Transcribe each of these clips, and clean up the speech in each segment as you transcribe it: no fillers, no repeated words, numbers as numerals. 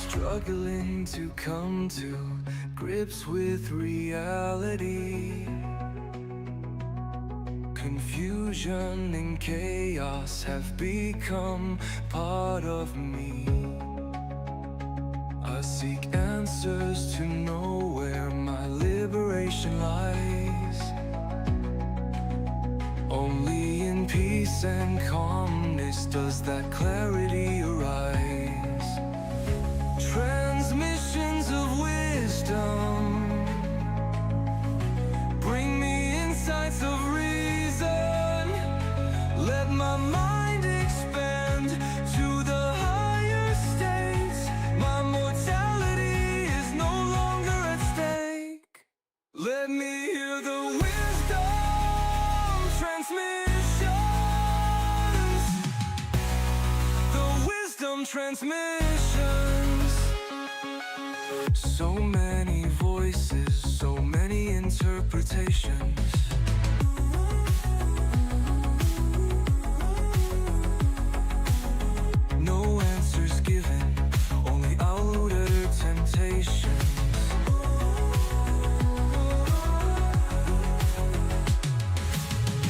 struggling to come to grips with reality. Confusion and chaos have become part of me. I seek answers to know where my liberation lies. Only in peace and calmness does that clarity arise. Transmissions of wisdom bring me insights of reason. Let my mind expand to the higher states. My mortality is no longer at stake. Let me hear the wisdom transmissions. The wisdom transmissions. So many voices, so many interpretations. No answers given, only outer temptations.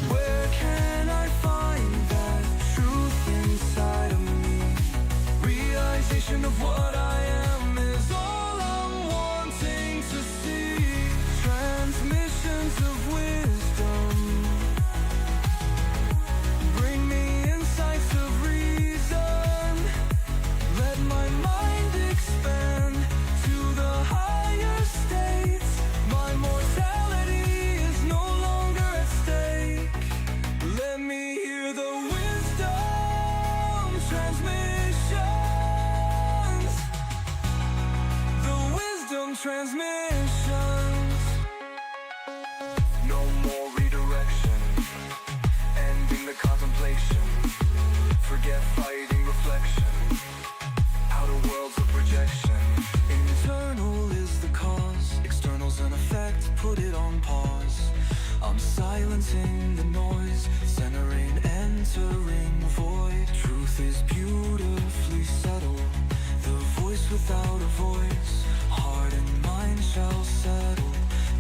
Where can I find that truth inside of me? Realization of what I am is all I'm wanting to see. Transmissions of wisdom bring me insights of reason. Let my mind expand to the higher states. My mortality is no longer at stake. Let me hear the wisdom transmissions. The wisdom transmissions. No more redirection, ending the contemplation. Forget fighting reflection, outer worlds of projection. Internal is the cause, external's an effect, put it on pause. I'm silencing the noise, centering, entering void. Truth is beautifully subtle, the voice without a voice. Heart and mind shall settle,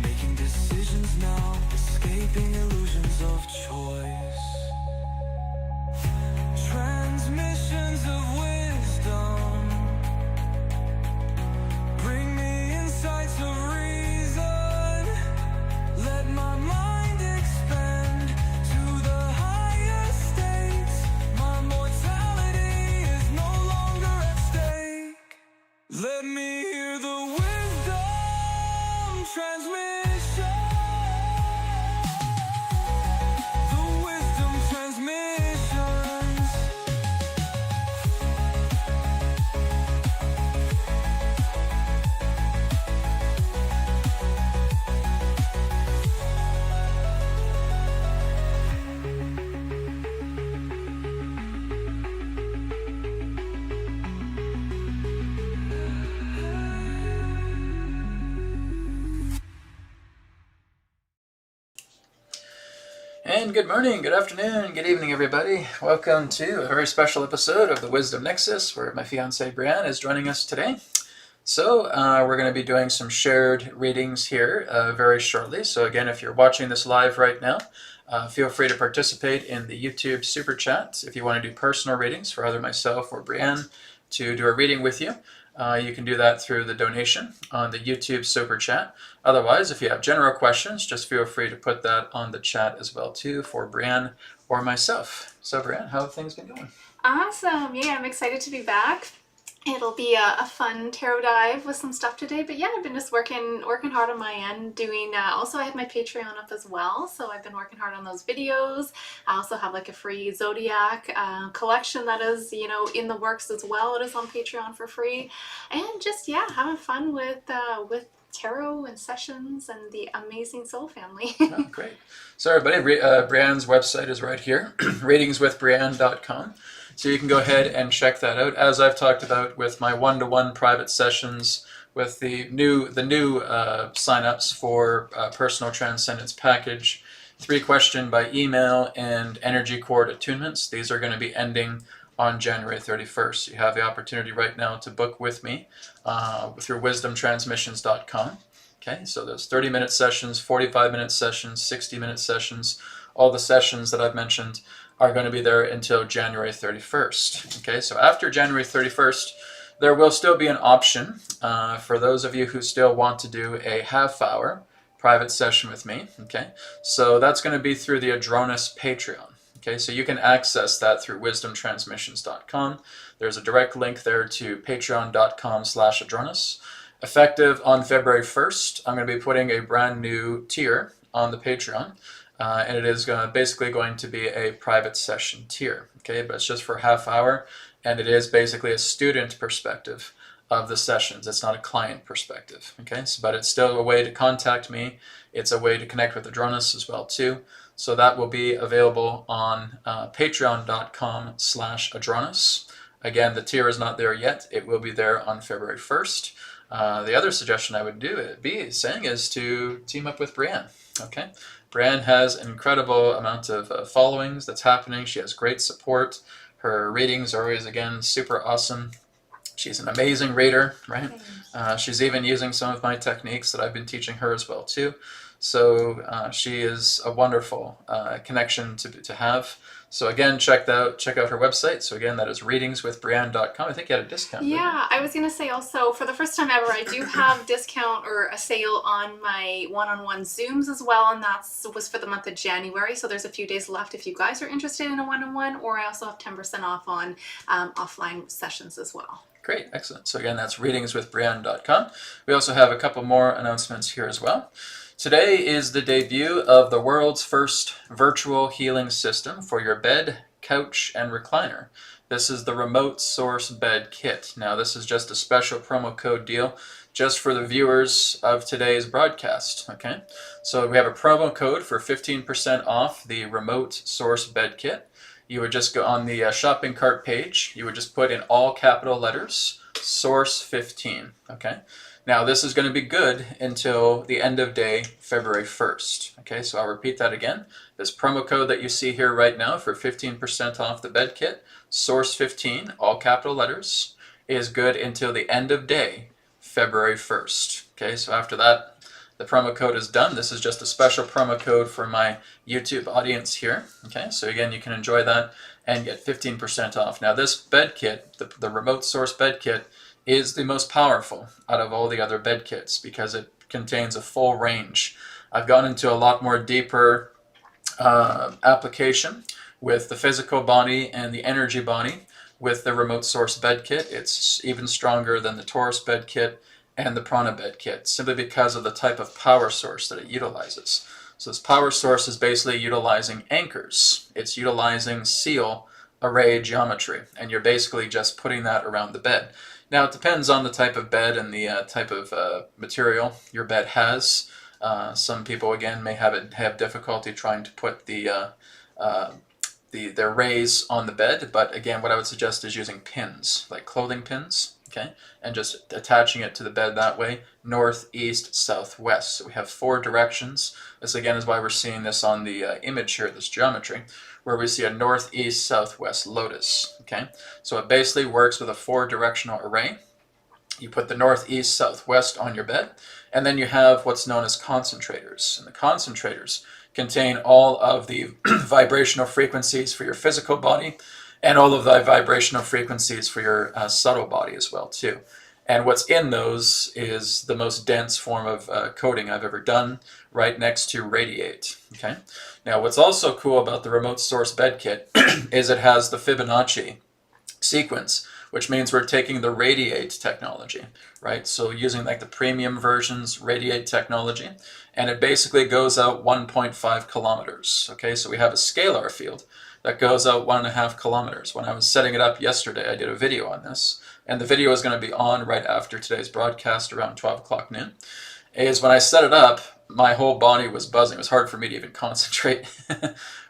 making decisions now, escaping illusions of choice. Transmissions of wisdom bring me insights of reason. Let my mind expand to the higher states. My mortality is no longer at stake. Let me hear the wisdom transmission. The wisdom transmissions. And good morning, good afternoon, good evening, everybody. Welcome to a very special episode of the Wisdom Nexus, where my fiancée Breanne is joining us today. So we're going to be doing some shared readings here very shortly. So again, if you're watching this live right now, feel free to participate in the YouTube Super Chat. If you want to do personal readings for either myself or Breanne to do a reading with you, you can do that through the donation on the YouTube Super Chat. Otherwise, if you have general questions, just feel free to put that on the chat as well too for Breanne or myself. So Breanne, how have things been going? Awesome. Yeah, I'm excited to be back. It'll be a fun tarot dive with some stuff today, but yeah, I've been just working hard on my end, doing, also I have my Patreon up as well, so I've been working hard on those videos. I also have like a free Zodiac collection that is, you know, in the works as well. It is on Patreon for free, and just, yeah, having fun with tarot and sessions and the amazing soul family. Oh, great. So everybody, Breanne's website is right here, ratingswithbreanne.com. So you can go ahead and check that out. As I've talked about with my one-to-one private sessions, with the new sign-ups for Personal Transcendence Package, 3-question by email, and energy cord attunements. These are going to be ending on January 31st. You have the opportunity right now to book with me through wisdomtransmissions.com. Okay, so there's 30-minute sessions, 45-minute sessions, 60-minute sessions. All the sessions that I've mentioned are going to be there until January 31st. Okay, so after January 31st, there will still be an option for those of you who still want to do a half-hour private session with me. Okay, so that's going to be through the Adronis Patreon. Okay, so you can access that through wisdomtransmissions.com. There's a direct link there to patreon.com/Adronis. Effective on February 1st, I'm going to be putting a brand new tier on the Patreon, and it is basically going to be a private session tier. Okay, but it's just for a half hour, and it is basically a student perspective of the sessions. It's not a client perspective. Okay, so, but it's still a way to contact me. It's a way to connect with Adronis as well too. So that will be available on patreon.com/Adronis. Again, the tier is not there yet. It will be there on February 1st. The other suggestion I would be saying is to team up with Breanne. Okay, Breanne has an incredible amount of followings that's happening. She has great support. Her readings are always, again, super awesome. She's an amazing reader, right? She's even using some of my techniques that I've been teaching her as well too. So she is a wonderful connection to have. So again, check out her website. So again, that is readingswithbreanne.com. I think you had a discount. Yeah, I was going to say also, for the first time ever, I do have discount or a sale on my one-on-one Zooms as well, and that was for the month of January. So there's a few days left if you guys are interested in a one-on-one, or I also have 10% off on offline sessions as well. Great, excellent. So again, that's readingswithbreanne.com. We also have a couple more announcements here as well. Today is the debut of the world's first virtual healing system for your bed, couch, and recliner. This is the Remote Source Bed Kit. Now, this is just a special promo code deal just for the viewers of today's broadcast. Okay, so we have a promo code for 15% off the Remote Source Bed Kit. You would just go on the shopping cart page. You would just put in all capital letters, Source 15. Okay. Now, this is going to be good until the end of day, February 1st. Okay, so I'll repeat that again. This promo code that you see here right now for 15% off the bed kit, Source 15, all capital letters, is good until the end of day, February 1st. Okay, so after that, the promo code is done. This is just a special promo code for my YouTube audience here. Okay, so again, you can enjoy that and get 15% off. Now, this bed kit, the Remote Source Bed Kit, is the most powerful out of all the other bed kits because it contains a full range. I've gone into a lot more deeper application with the physical body and the energy body with the Remote Source Bed Kit. It's even stronger than the Taurus Bed Kit and the Prana Bed Kit, simply because of the type of power source that it utilizes. So this power source is basically utilizing anchors. It's utilizing seal array geometry, and you're basically just putting that around the bed. Now, it depends on the type of bed and the type of material your bed has. Some people, again, may have difficulty trying to put their rays on the bed, but again, what I would suggest is using pins, like clothing pins, okay, and just attaching it to the bed that way, north, east, south, west. So we have 4 directions. This, again, is why we're seeing this on the image here, this geometry, where we see a north, east, southwest lotus. Okay, so it basically works with a 4-directional array. You put the north, east, southwest on your bed, and then you have what's known as concentrators. And the concentrators contain all of the vibrational frequencies for your physical body and all of the vibrational frequencies for your subtle body as well too. And what's in those is the most dense form of coding I've ever done, right next to radiate. Okay. Now, what's also cool about the Remote Source Bed Kit is it has the Fibonacci sequence, which means we're taking the radiate technology, right? So using like the premium versions radiate technology, and it basically goes out 1.5 kilometers. Okay, so we have a scalar field that goes out 1.5 kilometers. When I was setting it up yesterday, I did a video on this, and the video is going to be on right after today's broadcast around 12 o'clock noon. Is when I set it up, my whole body was buzzing. It was hard for me to even concentrate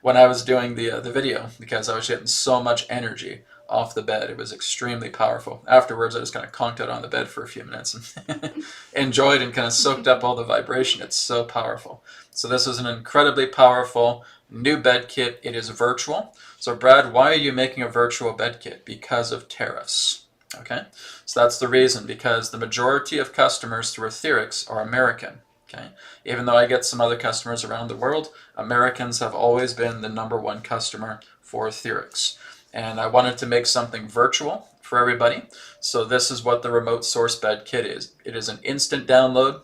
when I was doing the video because I was getting so much energy off the bed. It was extremely powerful. Afterwards, I just kind of conked out on the bed for a few minutes and enjoyed and kind of soaked up all the vibration. It's so powerful. So this is an incredibly powerful new bed kit. It is virtual. So Brad, why are you making a virtual bed kit? Because of tariffs. Okay, so that's the reason, because the majority of customers through AetherX are American. Okay, even though I get some other customers around the world, Americans have always been the #1 customer for AetherX. And I wanted to make something virtual for everybody. So this is what the remote source bed kit is. It is an instant download.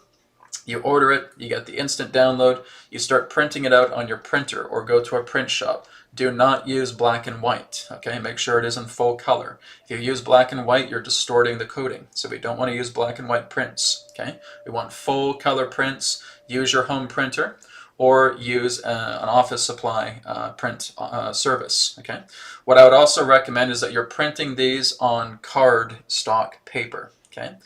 You order it, you get the instant download, you start printing it out on your printer or go to a print shop. Do not use black and white, okay? Make sure it is in full color. If you use black and white, you're distorting the coding. So we don't want to use black and white prints, okay? We want full color prints. Use your home printer or use an office supply print service, okay? What I would also recommend is that you're printing these on card stock paper, okay?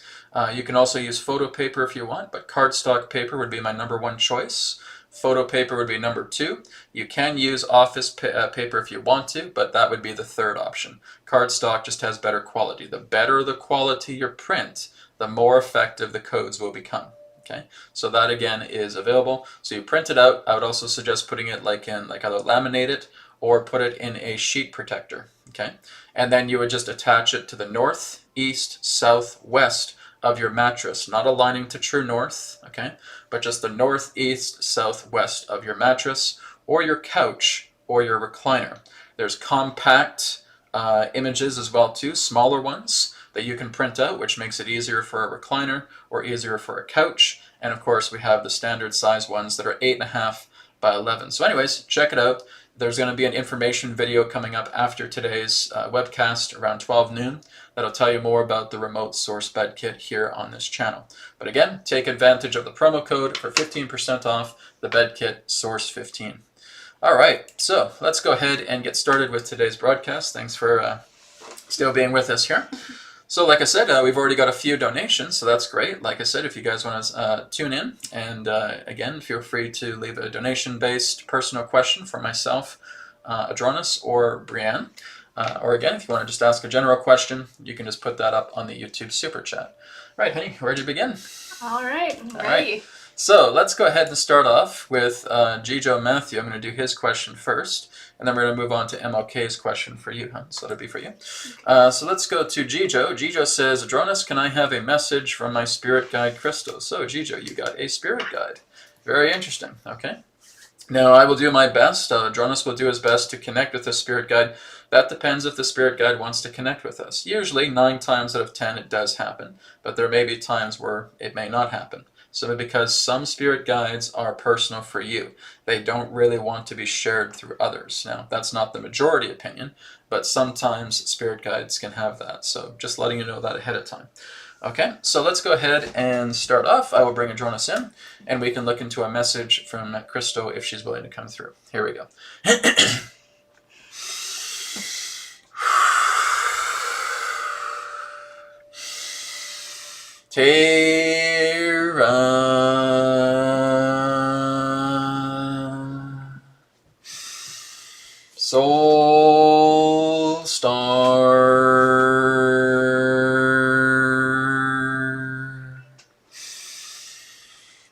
You can also use photo paper if you want, but cardstock paper would be my #1 choice. Photo paper would be #2. You can use office paper if you want to, but that would be the 3rd option. Cardstock just has better quality. The better the quality your print, the more effective the codes will become. Okay, so that again is available. So you print it out. I would also suggest putting it like either laminate it or put it in a sheet protector. Okay, and then you would just attach it to the north, east, south, west of your mattress, not aligning to true north, okay, but just the north, east, south, west of your mattress or your couch or your recliner. There's compact images as well too, smaller ones that you can print out, which makes it easier for a recliner or easier for a couch. And of course we have the standard size ones that are 8.5 by 11. So anyways, check it out. There's going to be an information video coming up after today's webcast around 12 noon that'll tell you more about the remote source bed kit here on this channel. But again, take advantage of the promo code for 15% off the bed kit Source15. All right, so let's go ahead and get started with today's broadcast. Thanks for still being with us here. So like I said, we've already got a few donations, so that's great. Like I said, if you guys want to tune in, and again, feel free to leave a donation-based personal question for myself, Adronis, or Breanne. Or again, if you want to just ask a general question, you can just put that up on the YouTube Super Chat. All right, honey, where'd you begin? All right, I'm All ready. right. So let's go ahead and start off with Gijo Matthew. I'm going to do his question first, and then we're going to move on to MLK's question for you, huh? So that'll be for you. So let's go to Gijo. Gijo says, Adronis, can I have a message from my spirit guide, Crystal? So Gijo, you got a spirit guide. Very interesting. Okay. Now, I will do my best. Adronis will do his best to connect with the spirit guide. That depends if the spirit guide wants to connect with us. Usually, 9 times out of 10, it does happen, but there may be times where it may not happen. So because some spirit guides are personal for you. They don't really want to be shared through others. Now, that's not the majority opinion, but sometimes spirit guides can have that. So just letting you know that ahead of time. Okay, so let's go ahead and start off. I will bring Adronis in, and we can look into a message from Crystal if she's willing to come through. Here we go. Terra Soul Star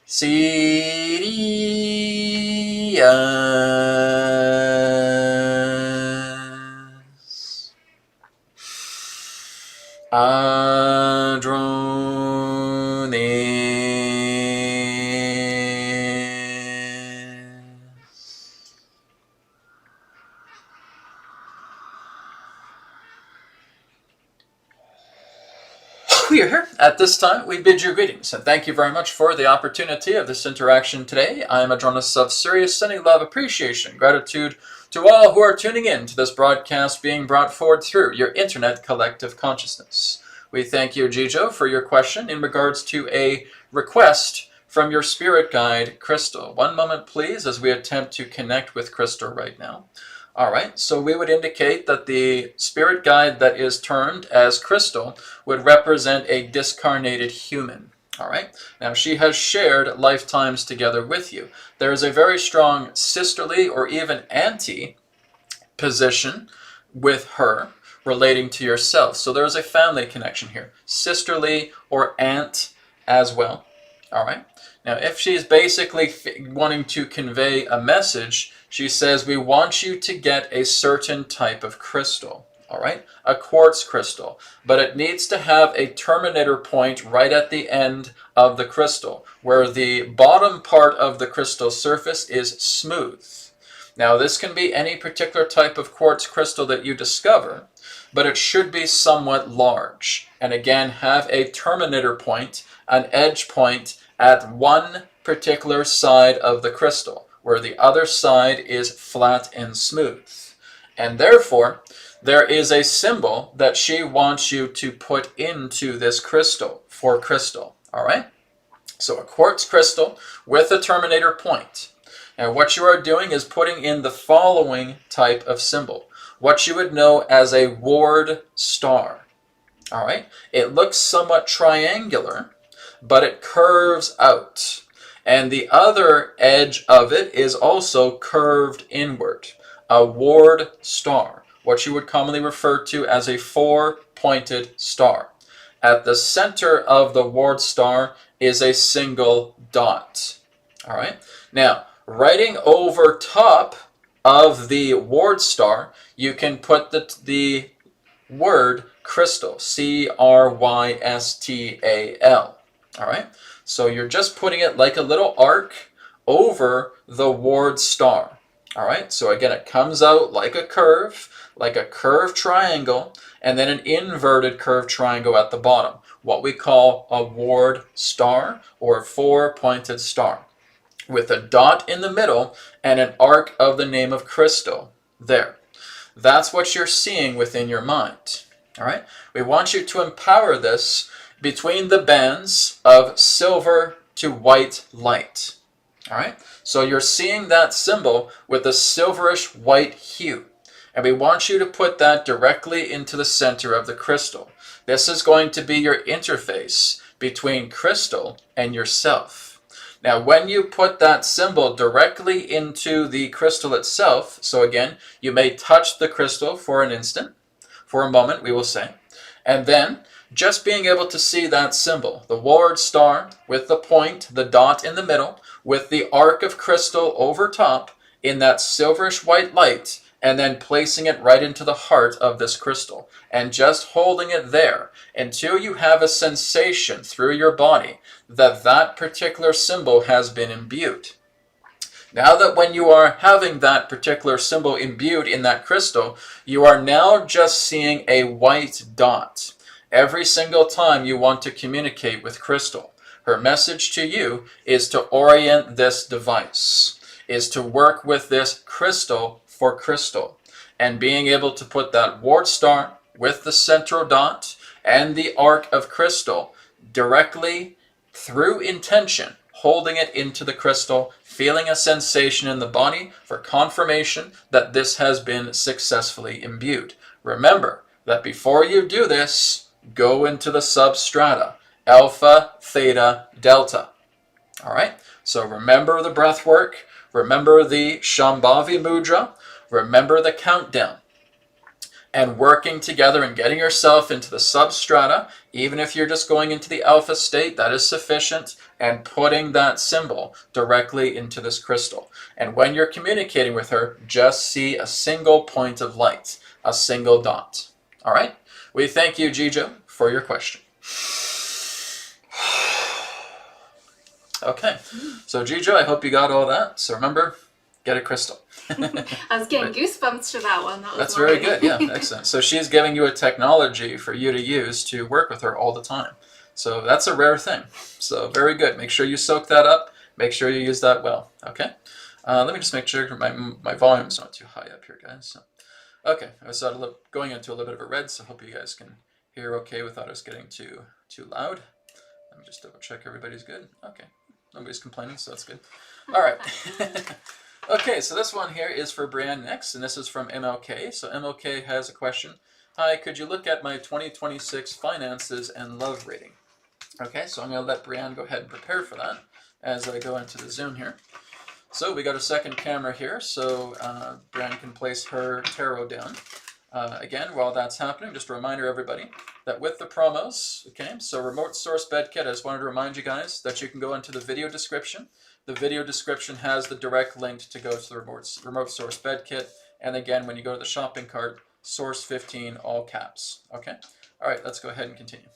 Sirius Adronis. We are here. At this time, we bid you greetings, and thank you very much for the opportunity of this interaction today. I am Adronis of Sirius, sending love, appreciation, gratitude to all who are tuning in to this broadcast being brought forward through your internet collective consciousness. We thank you, Gijo, for your question in regards to a request from your spirit guide, Crystal. One moment, please, as we attempt to connect with Crystal right now. All right, so we would indicate that the spirit guide that is termed as Crystal would represent a discarnated human. All right, now she has shared lifetimes together with you. There is a very strong sisterly or even auntie position with her, relating to yourself. So there's a family connection here, sisterly or aunt as well. All right. Now, if she's basically wanting to convey a message, she says, we want you to get a certain type of crystal. All right, a quartz crystal, but it needs to have a terminator point right at the end of the crystal, where the bottom part of the crystal surface is smooth. Now, this can be any particular type of quartz crystal that you discover, but it should be somewhat large, and again, have a terminator point, an edge point at one particular side of the crystal, where the other side is flat and smooth. And therefore, there is a symbol that she wants you to put into this crystal, for crystal, all right? So a quartz crystal with a terminator point. Now what you are doing is putting in the following type of symbol, what you would know as a ward star, all right? It looks somewhat triangular, but it curves out. And the other edge of it is also curved inward, a ward star, what you would commonly refer to as a four-pointed star. At the center of the ward star is a single dot. All right. Now, writing over top of the ward star, you can put the word crystal, C-R-Y-S-T-A-L. All right. So you're just putting it like a little arc over the ward star. All right. So again, it comes out like a curved triangle, and then an inverted curved triangle at the bottom, what we call a ward star or four-pointed star, with a dot in the middle and an arc of the name of crystal there. That's what you're seeing within your mind. All right. We want you to empower this between the bands of silver to white light. All right. So you're seeing that symbol with a silverish white hue. And we want you to put that directly into the center of the crystal. This is going to be your interface between crystal and yourself. Now, when you put that symbol directly into the crystal itself, so again, you may touch the crystal for an instant, for a moment, we will say, and then just being able to see that symbol, the ward star with the point, the dot in the middle, with the arc of crystal over top in that silverish white light, and then placing it right into the heart of this crystal, and just holding it there until you have a sensation through your body that that particular symbol has been imbued. Now that when you are having that particular symbol imbued in that crystal, you are now just seeing a white dot. Every single time you want to communicate with crystal, her message to you is to orient this device, is to work with this crystal for crystal, and being able to put that ward star with the central dot and the arc of crystal directly through intention, holding it into the crystal, feeling a sensation in the body for confirmation that this has been successfully imbued. Remember that before you do this, go into the substrata, alpha, theta, delta. All right, so remember the breath work, remember the Shambhavi Mudra, remember the countdown, and working together and getting yourself into the substrata, even if you're just going into the alpha state, that is sufficient, and putting that symbol directly into this crystal. And when you're communicating with her, just see a single point of light, a single dot. All right? We thank you, Jijo, for your question. Okay, so Jijo, I hope you got all that. So remember, get a crystal. I was getting goosebumps for that one. That's very good. Yeah, excellent. So she's giving you a technology for you to use to work with her all the time. So that's a rare thing. So very good. Make sure you soak that up. Make sure you use that well. Okay. Let me just make sure my volume's not too high up here, guys. So, okay. I was going into a little bit of a red, so I hope you guys can hear okay without us getting too loud. Let me just double check everybody's good. Okay. Nobody's complaining, so that's good. All right. Okay, so this one here is for Breanne next, and this is from MLK. So MLK has a question. Hi, could you look at my 2026 finances and love rating? Okay, so I'm going to let Breanne go ahead and prepare for that as I go into the Zoom here. So we got a second camera here, so Breanne can place her tarot down. Again, while that's happening, just a reminder, everybody, that with the promos, okay, so remote source bed kit, I just wanted to remind you guys that you can go into the video description. The video description has the direct link to go to the remote source bed kit. And again, when you go to the shopping cart, source 15, all caps. Okay? All right, let's go ahead and continue.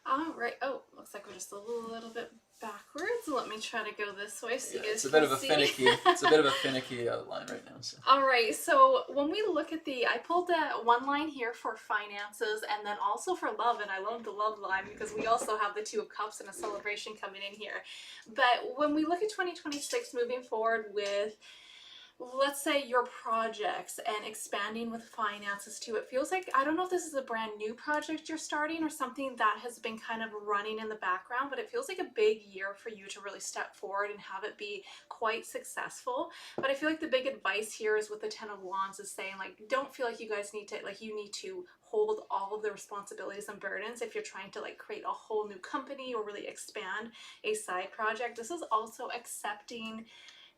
All right. Oh, looks like we're just a little bit backwards. Let me try to go this way so you guys It's a can bit of a see. finicky. It's a bit of a finicky line right now. So. All right. So when we look at I pulled one line here for finances and then also for love, and I love the love line because we also have the Two of Cups and a celebration coming in here. But when we look at 2026 moving forward with, let's say, your projects and expanding with finances too, it feels like, I don't know if this is a brand new project you're starting or something that has been kind of running in the background, but it feels like a big year for you to really step forward and have it be quite successful. But I feel like the big advice here is with the Ten of Wands is saying, like, don't feel like you guys need to, like, you need to hold all of the responsibilities and burdens if you're trying to, like, create a whole new company or really expand a side project. This is also accepting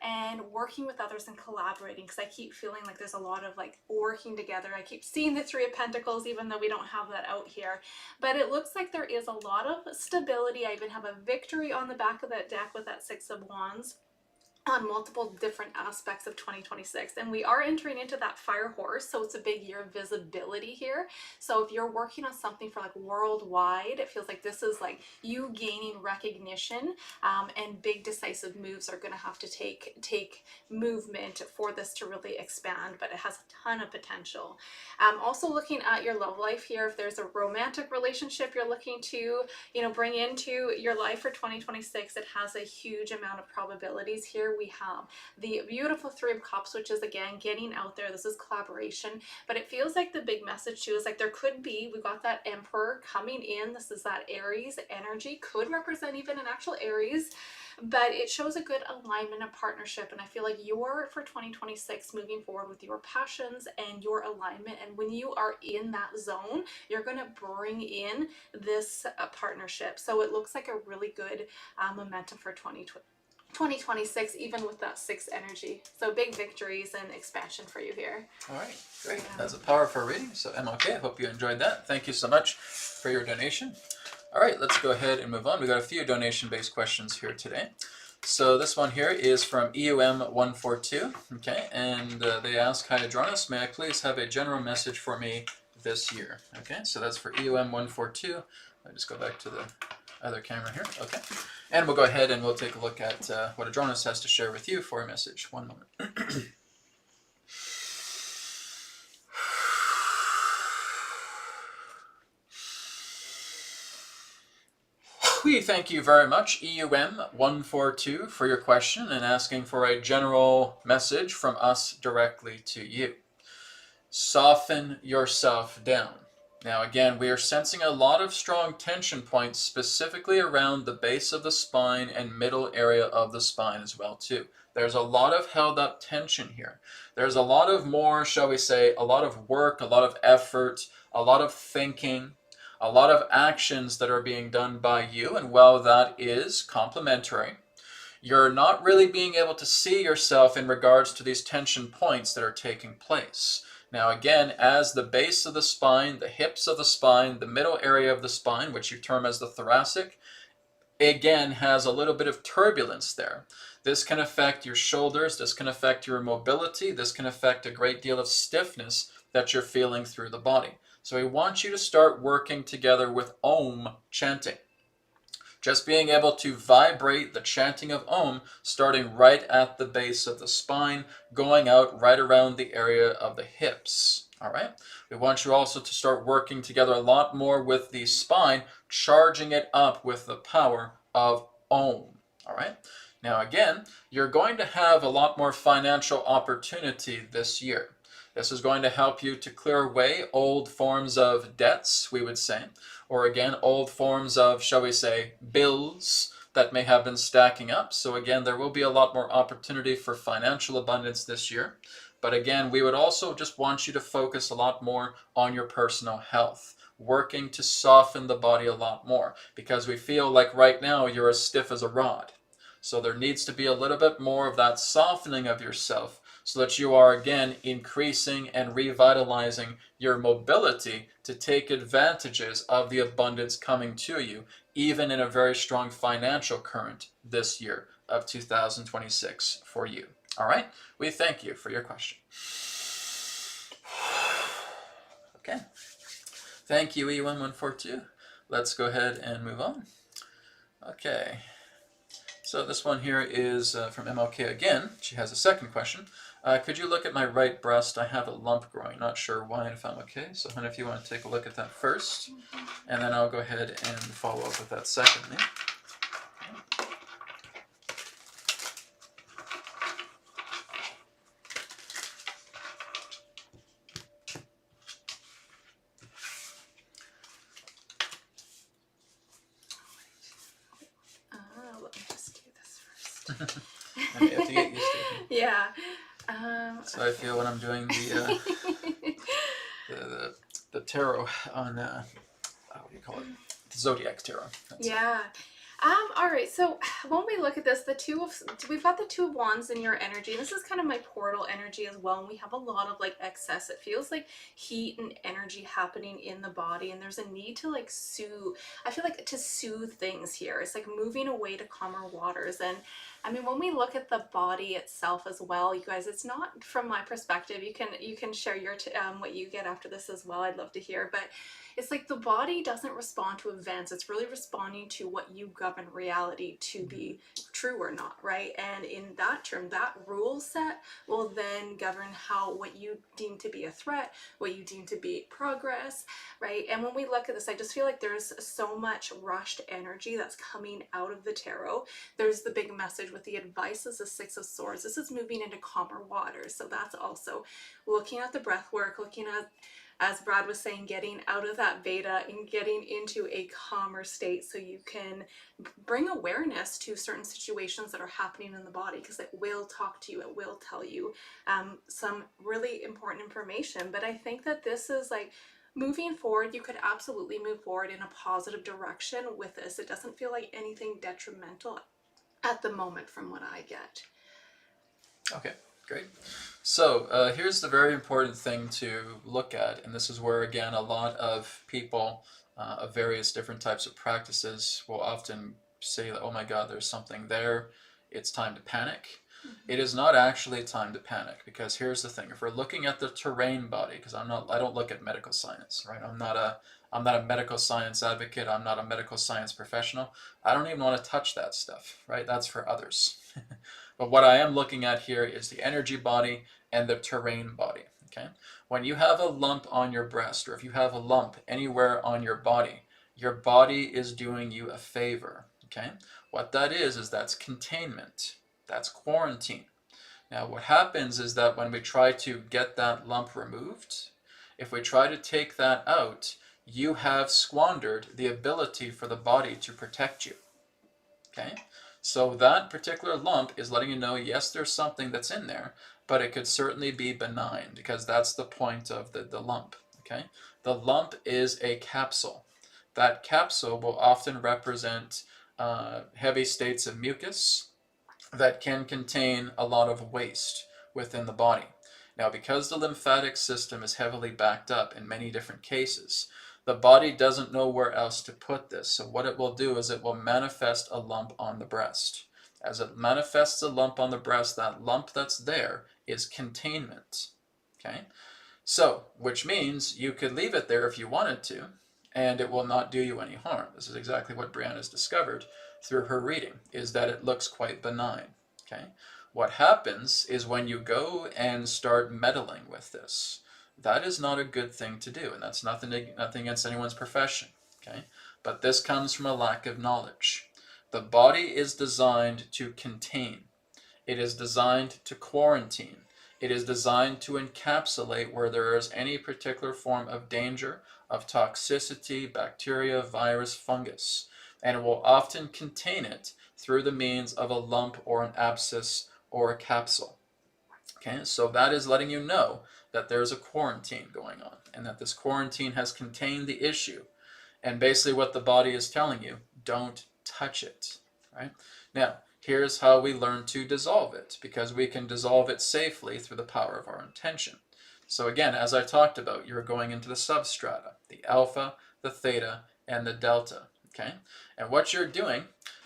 and working with others and collaborating, because I keep feeling like there's a lot of, like, working together. I keep seeing the Three of Pentacles, even though we don't have that out here, but it looks like there is a lot of stability. I even have a victory on the back of that deck with that Six of Wands on multiple different aspects of 2026, and we are entering into that fire horse, so it's a big year of visibility here. So if you're working on something for, like, worldwide, it feels like this is like you gaining recognition, and big decisive moves are going to have to take movement for this to really expand, but it has a ton of potential. Also looking at your love life here, if there's a romantic relationship you're looking to, you know, bring into your life for 2026, it has a huge amount of probabilities here. We have the beautiful Three of Cups, which is, again, getting out there. This is collaboration, but it feels like the big message too is, like, there could be, we got that Emperor coming in. This is that Aries energy, could represent even an actual Aries, but it shows a good alignment and partnership. And I feel like you're, for 2026, moving forward with your passions and your alignment, and when you are in that zone, you're going to bring in this partnership. So it looks like a really good momentum for 2026, even with that Six energy. So big victories and expansion for you here. All right, great. That's a powerful reading. So MLK, I hope you enjoyed that. Thank you so much for your donation. All right, let's go ahead and move on. We got a few donation-based questions here today. So this one here is from EUM142, okay, and they ask, "Hi Adronis, may I please have a general message for me this year?" Okay, so that's for EUM142. I'll just go back to the other camera here. Okay, and we'll go ahead and we'll take a look at what Adronis has to share with you for a message. One moment. We thank you very much, EUM142, for your question and asking for a general message from us directly to you. Soften yourself down. Now again, we are sensing a lot of strong tension points specifically around the base of the spine and middle area of the spine as well too. There's a lot of held up tension here. There's a lot of more, shall we say, a lot of work, a lot of effort, a lot of thinking, a lot of actions that are being done by you, and while that is complimentary, you're not really being able to see yourself in regards to these tension points that are taking place. Now again, as the base of the spine, the hips of the spine, the middle area of the spine, which you term as the thoracic, again has a little bit of turbulence there. This can affect your shoulders, this can affect your mobility, this can affect a great deal of stiffness that you're feeling through the body. So we want you to start working together with Om chanting. Just being able to vibrate the chanting of Om, starting right at the base of the spine, going out right around the area of the hips. All right. We want you also to start working together a lot more with the spine, charging it up with the power of Om. All right. Now again, you're going to have a lot more financial opportunity this year. This is going to help you to clear away old forms of debts, we would say, or again, old forms of, shall we say, bills that may have been stacking up. So again, there will be a lot more opportunity for financial abundance this year. But again, we would also just want you to focus a lot more on your personal health, working to soften the body a lot more, because we feel like right now you're as stiff as a rod. So there needs to be a little bit more of that softening of yourself so that you are again increasing and revitalizing your mobility to take advantages of the abundance coming to you, even in a very strong financial current this year of 2026 for you. All right, we thank you for your question. Okay, thank you, E1142. Let's go ahead and move on. Okay, so this one here is from MLK again. She has a second question. Could you look at my right breast? I have a lump growing. Not sure why and if I'm okay. So, honey, if you want to take a look at that first, and then I'll go ahead and follow up with that secondly. Let me just do this first. And you have to get used to it. Yeah. So I feel when I'm doing the the tarot on what do you call it? The Zodiac tarot. That's yeah. All right, so when we look at this, we've got the Two of Wands in your energy. This is kind of my portal energy as well, and we have a lot of like excess. It feels like heat and energy happening in the body, and there's a need to like soothe. I feel like to soothe things here. It's like moving away to calmer waters. And I mean, when we look at the body itself as well, you guys, it's not from my perspective. You can share your what you get after this as well. I'd love to hear, but it's like the body doesn't respond to events. It's really responding to what you govern reality to be true or not, right? And in that term, that rule set will then govern what you deem to be a threat, what you deem to be progress, right? And when we look at this, I just feel like there's so much rushed energy that's coming out of the tarot. There's the big message with the advice is the Six of Swords. This is moving into calmer waters. So that's also looking at the breath work, looking at, as Brad was saying, getting out of that beta and getting into a calmer state so you can bring awareness to certain situations that are happening in the body, because it will talk to you, it will tell you some really important information. But I think that this is like moving forward. You could absolutely move forward in a positive direction with this. It doesn't feel like anything detrimental at the moment from what I get. Okay, great. So here's the very important thing to look at, and this is where, again, a lot of people of various different types of practices will often say, oh my God, there's something there, it's time to panic. It is not actually time to panic, because here's the thing. If we're looking at the terrain body, because I don't look at medical science, right? I'm not a medical science advocate. I'm not a medical science professional. I don't even want to touch that stuff, right? That's for others. But what I am looking at here is the energy body and the terrain body, okay? When you have a lump on your breast, or if you have a lump anywhere on your body is doing you a favor, okay? What that is that's containment. That's quarantine. Now, what happens is that when we try to get that lump removed, if we try to take that out, you have squandered the ability for the body to protect you, okay? So that particular lump is letting you know, yes, there's something that's in there, but it could certainly be benign, because that's the point of the lump, okay? The lump is a capsule. That capsule will often represent heavy states of mucus that can contain a lot of waste within the body. Now, because the lymphatic system is heavily backed up in many different cases, the body doesn't know where else to put this. So what it will do is it will manifest a lump on the breast. As it manifests a lump on the breast, that lump that's there is containment. Okay? So, which means you could leave it there if you wanted to, and it will not do you any harm. This is exactly what Breanne has discovered through her reading, is that it looks quite benign. Okay? What happens is when you go and start meddling with this, that is not a good thing to do, and that's nothing against anyone's profession, okay? But this comes from a lack of knowledge. The body is designed to contain. It is designed to quarantine. It is designed to encapsulate where there is any particular form of danger, of toxicity, bacteria, virus, fungus, and it will often contain it through the means of a lump or an abscess or a capsule. Okay, so that is letting you know that there's a quarantine going on, and that this quarantine has contained the issue. And basically what the body is telling you, don't touch it, right? Now, Here's how we learn to dissolve it, because we can dissolve it safely through the power of our intention. So again, as I talked about, you're going into the substrata, the alpha, the theta, and the delta, okay? And what you're doing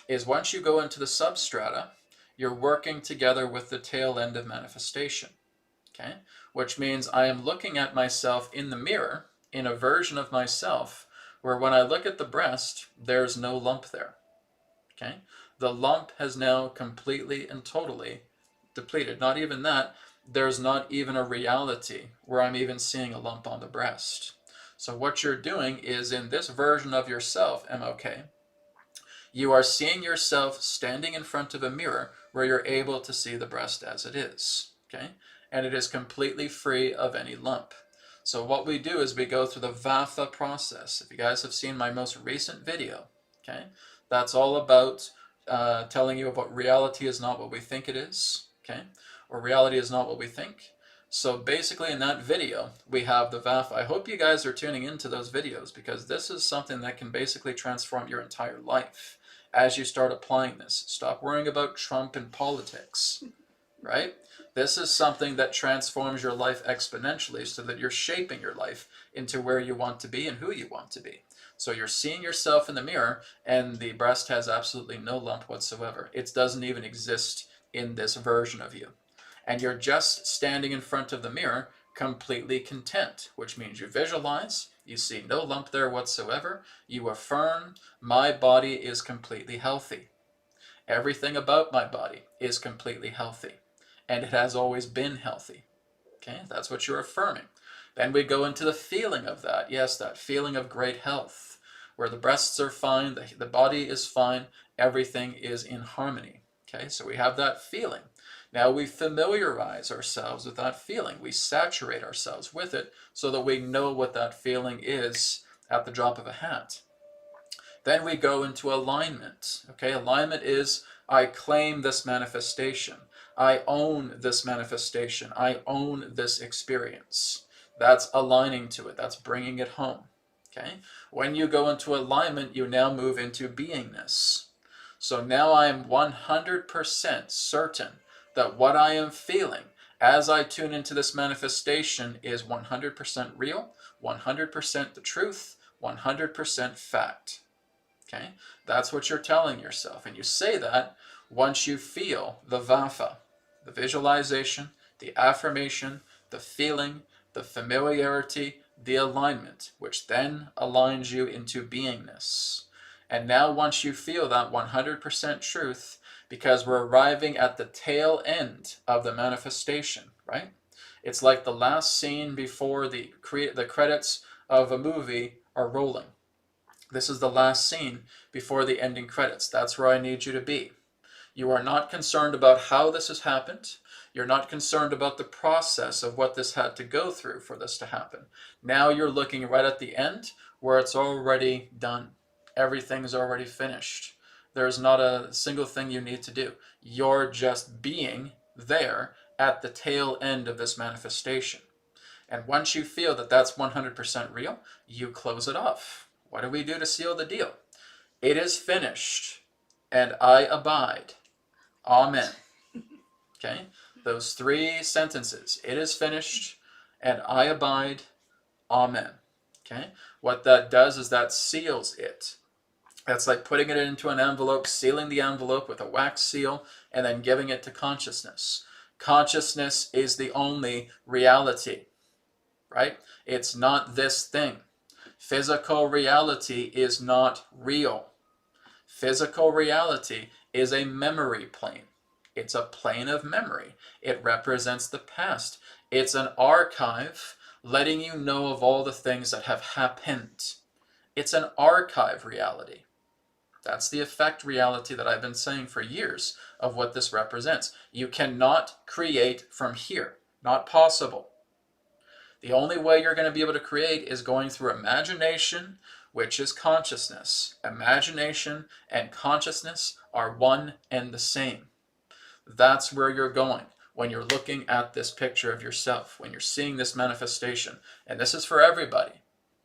is once you go into the substrata, you're working together with the tail end of manifestation, okay? Which means I am looking at myself in the mirror, in a version of myself, where when I look at the breast, there's no lump there, okay? The lump has now completely and totally depleted. Not even that, there's not even a reality where I'm even seeing a lump on the breast. So what you're doing is, in this version of yourself, MOK, you are seeing yourself standing in front of a mirror where you're able to see the breast as it is, okay? And it is completely free of any lump. So what we do is we go through the Vatha process. If you guys have seen my most recent video, okay, that's all about telling you about reality is not what we think it is, okay? Or reality is not what we think. So basically in that video, we have the Vatha. I hope you guys are tuning into those videos, because this is something that can basically transform your entire life as you start applying this. Stop worrying about Trump and politics, right? This is something that transforms your life exponentially, so that you're shaping your life into where you want to be and who you want to be. So you're seeing yourself in the mirror, and the breast has absolutely no lump whatsoever. It doesn't even exist in this version of you. And you're just standing in front of the mirror, completely content, which means you visualize, you see no lump there whatsoever, you affirm, my body is completely healthy. Everything about my body is completely healthy, and it has always been healthy. Okay, that's what you're affirming. Then we go into the feeling of that. Yes, that feeling of great health, where the breasts are fine, the body is fine, everything is in harmony. Okay, so we have that feeling. Now we familiarize ourselves with that feeling. We saturate ourselves with it so that we know what that feeling is at the drop of a hat. Then we go into alignment. Okay, alignment is, I claim this manifestation. I own this manifestation. I own this experience. That's aligning to it. That's bringing it home. Okay, when you go into alignment, you now move into beingness. So now I am 100% certain that what I am feeling as I tune into this manifestation is 100% real, 100% the truth, 100% fact. Okay, that's what you're telling yourself. And you say that once you feel the Vatha, the visualization, the affirmation, the feeling, the familiarity, the alignment, which then aligns you into beingness. And now once you feel that 100% truth, because we're arriving at the tail end of the manifestation, right? It's like the last scene before the credits of a movie are rolling. This is the last scene before the ending credits. That's where I need you to be. You are not concerned about how this has happened. You're not concerned about the process of what this had to go through for this to happen. Now you're looking right at the end where it's already done. Everything's already finished. There's not a single thing you need to do. You're just being there at the tail end of this manifestation. And once you feel that that's 100% real, you close it off. What do we do to seal the deal? It is finished, and I abide. Amen. Okay? Those 3 sentences. It is finished, and I abide. Amen. Okay? What that does is that seals it. That's like putting it into an envelope, sealing the envelope with a wax seal, and then giving it to consciousness. Consciousness is the only reality, right? It's not this thing. Physical reality is not real. Physical reality is a memory plane. It's a plane of memory. It represents the past. It's an archive letting you know of all the things that have happened. It's an archive reality. That's the effect reality that I've been saying for years of what this represents. You cannot create from here. Not possible. The only way you're going to be able to create is going through imagination, which is consciousness. Imagination and consciousness are one and the same. That's where you're going when you're looking at this picture of yourself, when you're seeing this manifestation. And this is for everybody.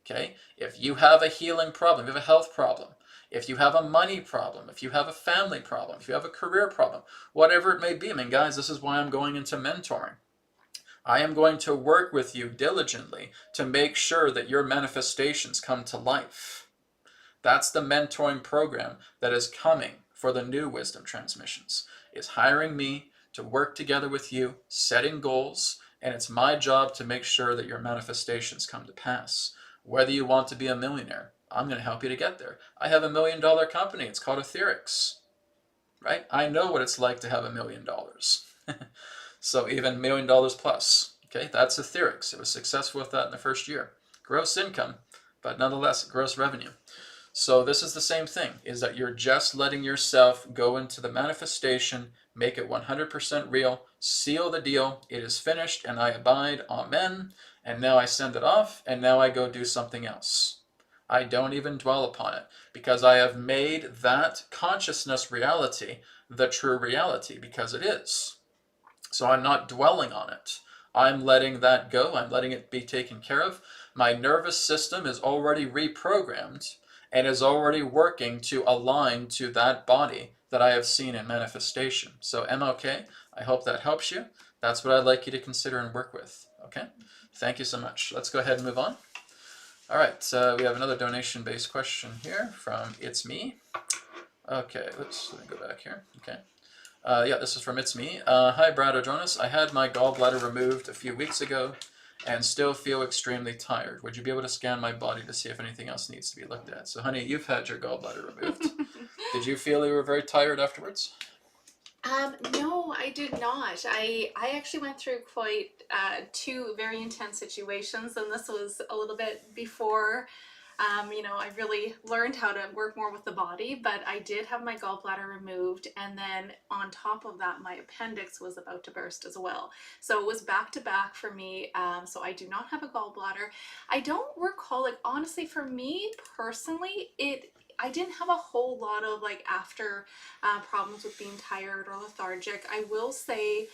Okay? If you have a healing problem, you have a health problem, If you have a money problem, if you have a family problem, if you have a career problem, whatever it may be, I mean, guys, this is why I'm going into mentoring. I am going to work with you diligently to make sure that your manifestations come to life. That's the mentoring program that is coming for the new wisdom transmissions, is hiring me to work together with you, setting goals, and it's my job to make sure that your manifestations come to pass. Whether you want to be a millionaire, I'm going to help you to get there. I have $1 million company. It's called AetherX, right? I know what it's like to have $1 million. So even $1 million plus, okay? That's AetherX. It was successful with that in the first year. Gross income, but nonetheless, gross revenue. So this is the same thing, is that you're just letting yourself go into the manifestation, make it 100% real, seal the deal, it is finished, and I abide, amen, and now I send it off, and now I go do something else. I don't even dwell upon it, because I have made that consciousness reality the true reality, because it is. So I'm not dwelling on it. I'm letting that go, I'm letting it be taken care of. My nervous system is already reprogrammed, and is already working to align to that body that I have seen in manifestation. So MLK, I hope that helps you. That's what I'd like you to consider and work with. Okay? Thank you so much. Let's go ahead and move on. All right, we have another donation-based question here from It's Me. Okay, let's let me go back here. Okay. Yeah, this is from It's Me. Hi, Brad or Jonas. I had my gallbladder removed a few weeks ago and still feel extremely tired. Would you be able to scan my body to see if anything else needs to be looked at? So, honey, you've had your gallbladder removed. Did you feel you were very tired afterwards? No, I did not. I actually went through quite two very intense situations, and this was a little bit before I really learned how to work more with the body, but I did have my gallbladder removed, and then on top of that, my appendix was about to burst as well. So it was back to back for me. So I do not have a gallbladder. I don't recall, like, honestly, for me personally, I didn't have a whole lot of after problems with being tired or lethargic. I will say,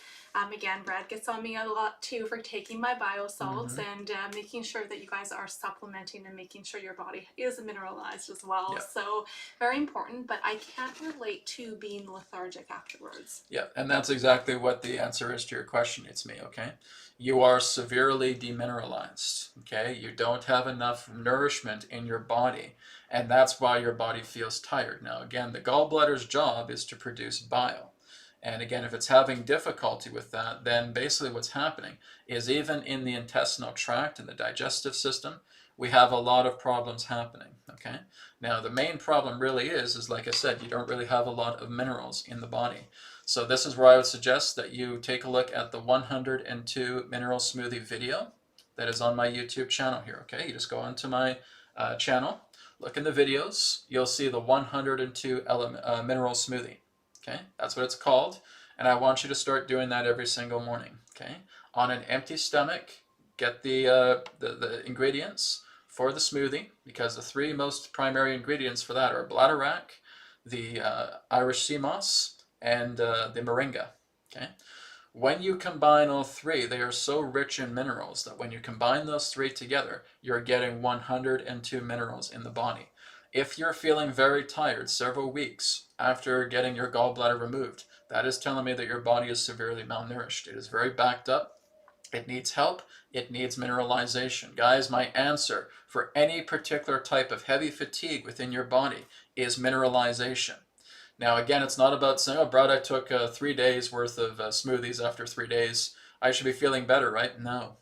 again, Brad gets on me a lot too for taking my biosalts and making sure that you guys are supplementing and making sure your body is mineralized as well. Yeah. So very important, but I can't relate to being lethargic afterwards. Yeah, and that's exactly what the answer is to your question. It's me, okay? You are severely demineralized, okay? You don't have enough nourishment in your body, and that's why your body feels tired. Now, again, the gallbladder's job is to produce bile. And again, if it's having difficulty with that, then basically what's happening is even in the intestinal tract and the digestive system, we have a lot of problems happening, okay? Now, the main problem really is like I said, you don't really have a lot of minerals in the body. So this is where I would suggest that you take a look at the 102 mineral smoothie video that is on my YouTube channel here, okay? You just go onto my channel, look in the videos, you'll see the 102 mineral smoothie. Okay, that's what it's called, and I want you to start doing that every single morning. Okay, on an empty stomach, get the ingredients for the smoothie, because the three most primary ingredients for that are bladderwrack, the Irish sea moss, and the moringa. Okay, when you combine all three, they are so rich in minerals that when you combine those three together, you're getting 102 minerals in the body. If you're feeling very tired several weeks after getting your gallbladder removed, that is telling me that your body is severely malnourished. It is very backed up. It needs help. It needs mineralization. Guys, my answer for any particular type of heavy fatigue within your body is mineralization. Now, again, it's not about saying, oh, Brad, I took 3 days worth of smoothies after 3 days. I should be feeling better, right? No.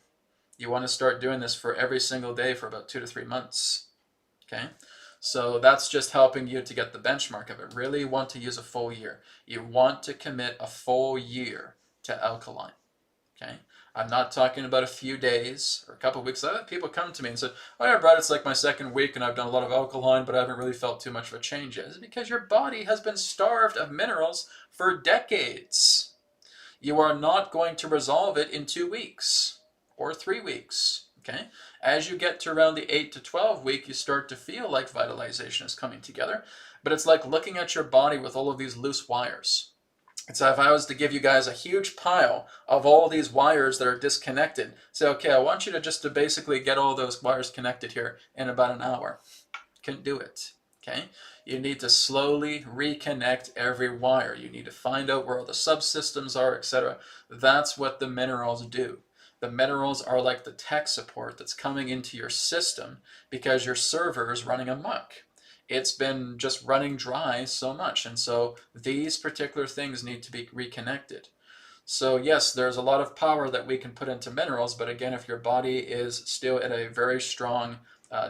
You want to start doing this for every single day for about 2 to 3 months. Okay? So that's just helping you to get the benchmark of it. Really want to use a full year. You want to commit a full year to alkaline. Okay? I'm not talking about a few days or a couple of weeks. I have people come to me and say, oh yeah, Brad, it's like my second week and I've done a lot of alkaline, but I haven't really felt too much of a change yet. It's because your body has been starved of minerals for decades. You are not going to resolve it in 2 weeks or 3 weeks. Okay? As you get to around the 8 to 12 week, you start to feel like vitalization is coming together. But it's like looking at your body with all of these loose wires. It's if I was to give you guys a huge pile of all these wires that are disconnected, say, okay, I want you to basically get all those wires connected here in about an hour. Couldn't do it. Okay, you need to slowly reconnect every wire. You need to find out where all the subsystems are, etc. That's what the minerals do. The minerals are like the tech support that's coming into your system because your server is running amok. It's been just running dry so much, and so these particular things need to be reconnected. So yes, there's a lot of power that we can put into minerals, but again, if your body is still at a very strong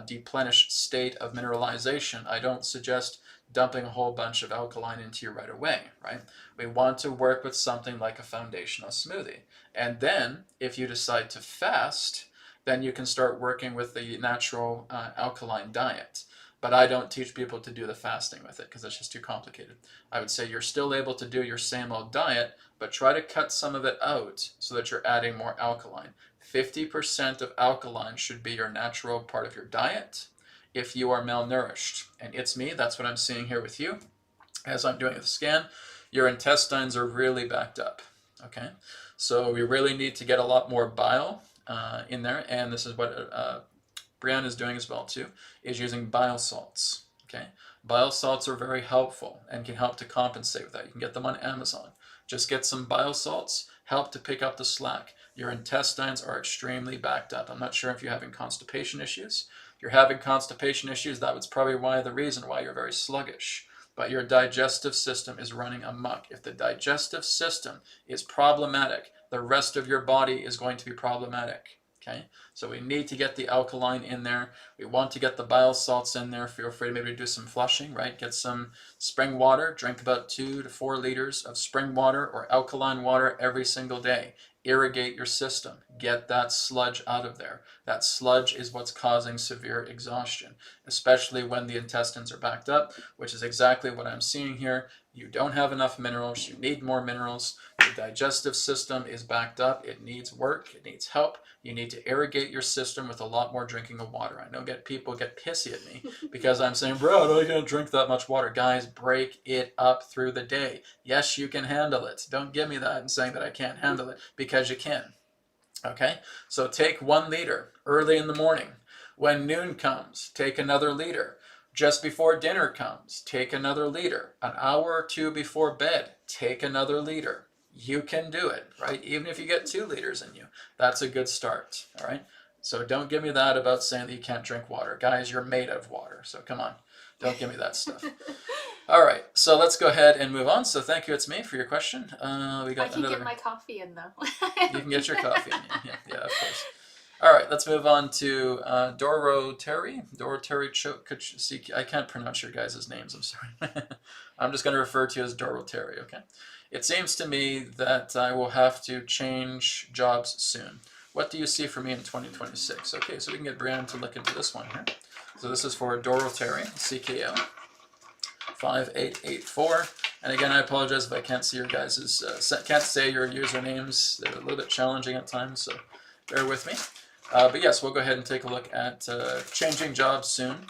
deplenished state of mineralization, I don't suggest dumping a whole bunch of alkaline into you right away, right? We want to work with something like a foundational smoothie. And then, if you decide to fast, then you can start working with the natural alkaline diet. But I don't teach people to do the fasting with it because it's just too complicated. I would say you're still able to do your same old diet, but try to cut some of it out so that you're adding more alkaline. 50% of alkaline should be your natural part of your diet if you are malnourished. And it's me, that's what I'm seeing here with you. As I'm doing the scan, your intestines are really backed up. Okay, so we really need to get a lot more bile in there, and this is what Breanne is doing as well too, is using bile salts. Okay, bile salts are very helpful and can help to compensate with that. You can get them on Amazon. Just get some bile salts, help to pick up the slack. Your intestines are extremely backed up. I'm not sure if you're having constipation issues. If you're having constipation issues, that was probably the reason why you're very sluggish. But your digestive system is running amok. If the digestive system is problematic, the rest of your body is going to be problematic. Okay, so we need to get the alkaline in there. We want to get the bile salts in there. Feel free to maybe do some flushing, right? Get some spring water. Drink about 2 to 4 liters of spring water or alkaline water every single day. Irrigate your system. Get that sludge out of there. That sludge is what's causing severe exhaustion, especially when the intestines are backed up, which is exactly what I'm seeing here. You don't have enough minerals. You need more minerals. The digestive system is backed up. It needs work. It needs help. You need to irrigate your system with a lot more drinking of water. I know people get pissy at me because I'm saying, bro, I can't drink that much water. Guys, break it up through the day. Yes, you can handle it. Don't give me that and saying that I can't handle it, because you can. Okay, so take 1 liter early in the morning. When noon comes, take another liter. Just before dinner comes, take another liter. An hour or 2 before bed, take another liter. You can do it, right? Even if you get 2 liters in you, that's a good start, all right? So don't give me that about saying that you can't drink water. Guys, you're made of water, so come on. Don't give me that stuff. All right, so let's go ahead and move on. So thank you, it's me, for your question. We got I can get my coffee in, though. You can get your coffee in. Yeah, of course. All right, let's move on to Doroteri. I can't pronounce your guys' names, I'm sorry. I'm just going to refer to you as Doroteri, okay? It seems to me that I will have to change jobs soon. What do you see for me in 2026? Okay, so we can get Breanne to look into this one here. So this is for Doroteri, CKO, 5884. And again, I apologize if I can't see your guys' can't say your usernames. They're a little bit challenging at times, so bear with me. But yes, we'll go ahead and take a look at changing jobs soon.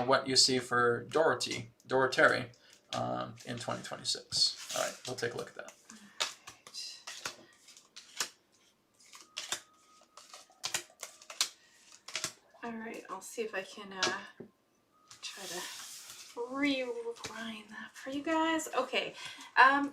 What you see for Doroteri in 2026. All right, we'll take a look at that. All right, I'll see if I can try to rewind that for you guys. Okay,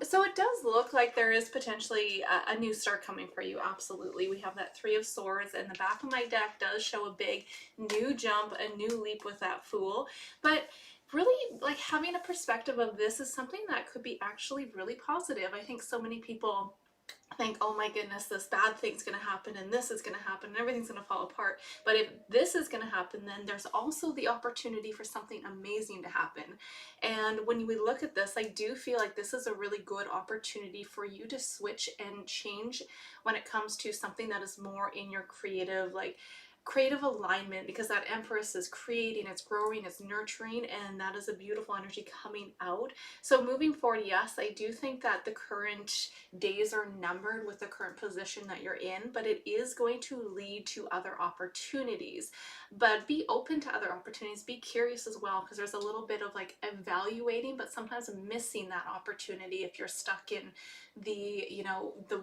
so it does look like there is potentially a new start coming for you. Absolutely. We have that 3 of Swords, and the back of my deck does show a big new jump, a new leap with that Fool. But really, like, having a perspective of this is something that could be actually really positive. I think so many people think, oh my goodness, this bad thing's going to happen and this is going to happen and everything's going to fall apart. But if this is going to happen, then there's also the opportunity for something amazing to happen. And when we look at this, I do feel like this is a really good opportunity for you to switch and change when it comes to something that is more in your creative alignment, because that Empress is creating, it's growing, it's nurturing, and that is a beautiful energy coming out. So moving forward, yes, I do think that the current days are numbered with the current position that you're in, but it is going to lead to other opportunities. But be open to other opportunities, be curious as well, because there's a little bit of like evaluating, but sometimes missing that opportunity if you're stuck in the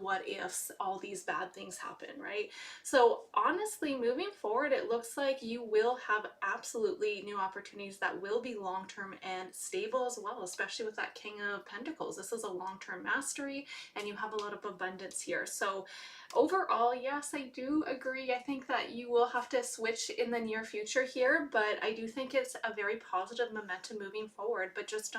what ifs, all these bad things happen, right? So honestly, moving forward, it looks like you will have absolutely new opportunities that will be long-term and stable as well, especially with that King of Pentacles. This is a long-term mastery and you have a lot of abundance here. So overall, yes, I do agree. I think that you will have to switch in the near future here, but I do think it's a very positive momentum moving forward. But just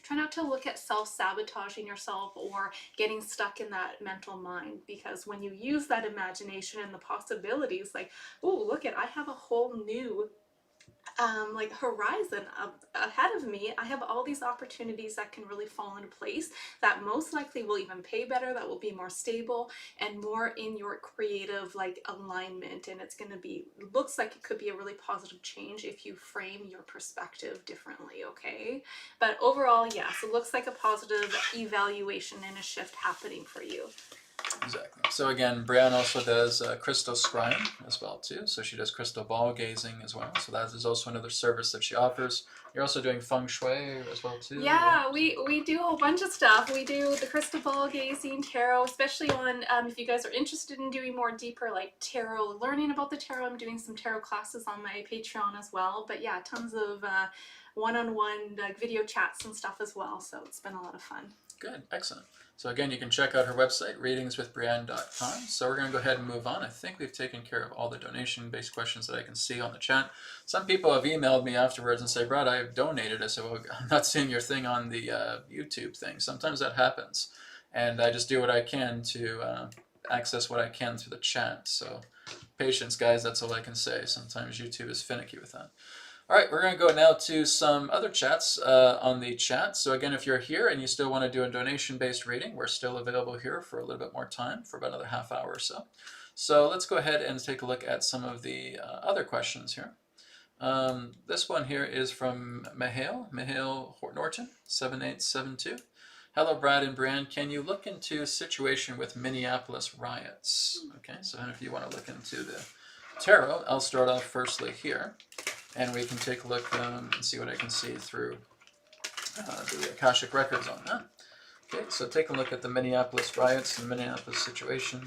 try not to look at self-sabotaging yourself or getting stuck in that mental mind, because when you use that imagination and the possibilities, like, oh, look at, I have a whole new like horizon ahead of me. I have all these opportunities that can really fall into place that most likely will even pay better, that will be more stable and more in your creative like alignment, and it's going to be, looks like it could be a really positive change if you frame your perspective differently. Okay, but overall, yes, it looks like a positive evaluation and a shift happening for you. Exactly. So again, Breanne also does crystal scrying as well too. So she does crystal ball gazing as well. So that is also another service that she offers. You're also doing feng shui as well too. Yeah, we do a whole bunch of stuff. We do the crystal ball gazing, tarot, especially on if you guys are interested in doing more deeper like tarot, learning about the tarot. I'm doing some tarot classes on my Patreon as well. But yeah, tons of one-on-one like video chats and stuff as well. So it's been a lot of fun. Good, excellent. So again, you can check out her website, readingswithbrianne.com. So we're going to go ahead and move on. I think we've taken care of all the donation-based questions that I can see on the chat. Some people have emailed me afterwards and say, Brad, I have donated. I said, well, I'm not seeing your thing on the YouTube thing. Sometimes that happens. And I just do what I can to access what I can through the chat. So patience, guys, that's all I can say. Sometimes YouTube is finicky with that. All right, we're going to go now to some other chats on the chat. So again, if you're here and you still want to do a donation-based reading, we're still available here for a little bit more time, for about another half hour or so. So let's go ahead and take a look at some of the other questions here. This one here is from Mihail Norton, 7872. Hello, Brad and Breanne. Can you look into situation with Minneapolis riots? Okay, so if you want to look into the tarot, I'll start off firstly here. And we can take a look and see what I can see through the Akashic records on that. Okay, so take a look at the Minneapolis riots and Minneapolis situation.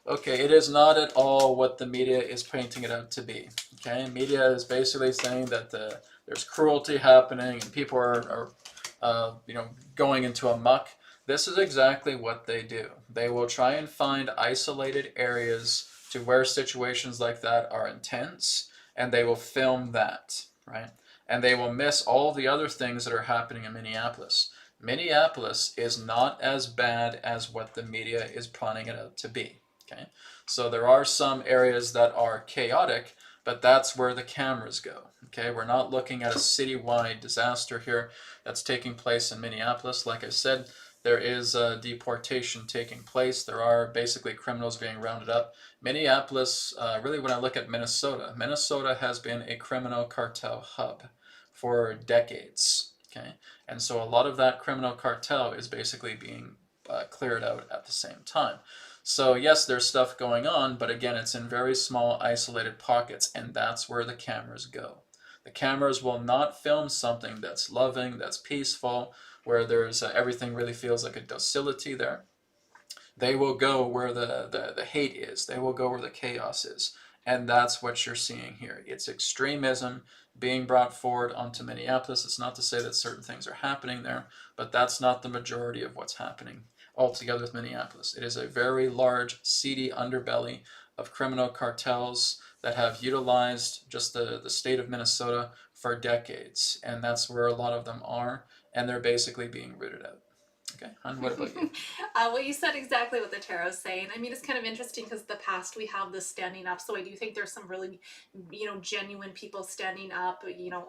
Okay, it is not at all what the media is painting it out to be. Okay, media is basically saying that there's cruelty happening and people are going into a muck. This is exactly what they do. They will try and find isolated areas to where situations like that are intense, and they will film that, right? And they will miss all the other things that are happening in Minneapolis. Minneapolis is not as bad as what the media is planning it out to be, okay? So there are some areas that are chaotic, but that's where the cameras go, okay? We're not looking at a citywide disaster here that's taking place in Minneapolis. Like I said, there is deportation taking place. There are basically criminals being rounded up. Minneapolis, really when I look at Minnesota, Minnesota has been a criminal cartel hub for decades, okay? And so a lot of that criminal cartel is basically being cleared out at the same time. So yes, there's stuff going on, but again, it's in very small isolated pockets, and that's where the cameras go. The cameras will not film something that's loving, that's peaceful, where there's everything really feels like a docility there. They will go where the hate is. They will go where the chaos is. And that's what you're seeing here. It's extremism being brought forward onto Minneapolis. It's not to say that certain things are happening there, but that's not the majority of what's happening altogether with Minneapolis. It is a very large, seedy underbelly of criminal cartels that have utilized just the state of Minnesota for decades. And that's where a lot of them are. And they're basically being rooted out. Okay, and what about you? Well, you said exactly what the tarot is saying. I mean, it's kind of interesting because the past we have this standing up. So I do think there's some really, genuine people standing up,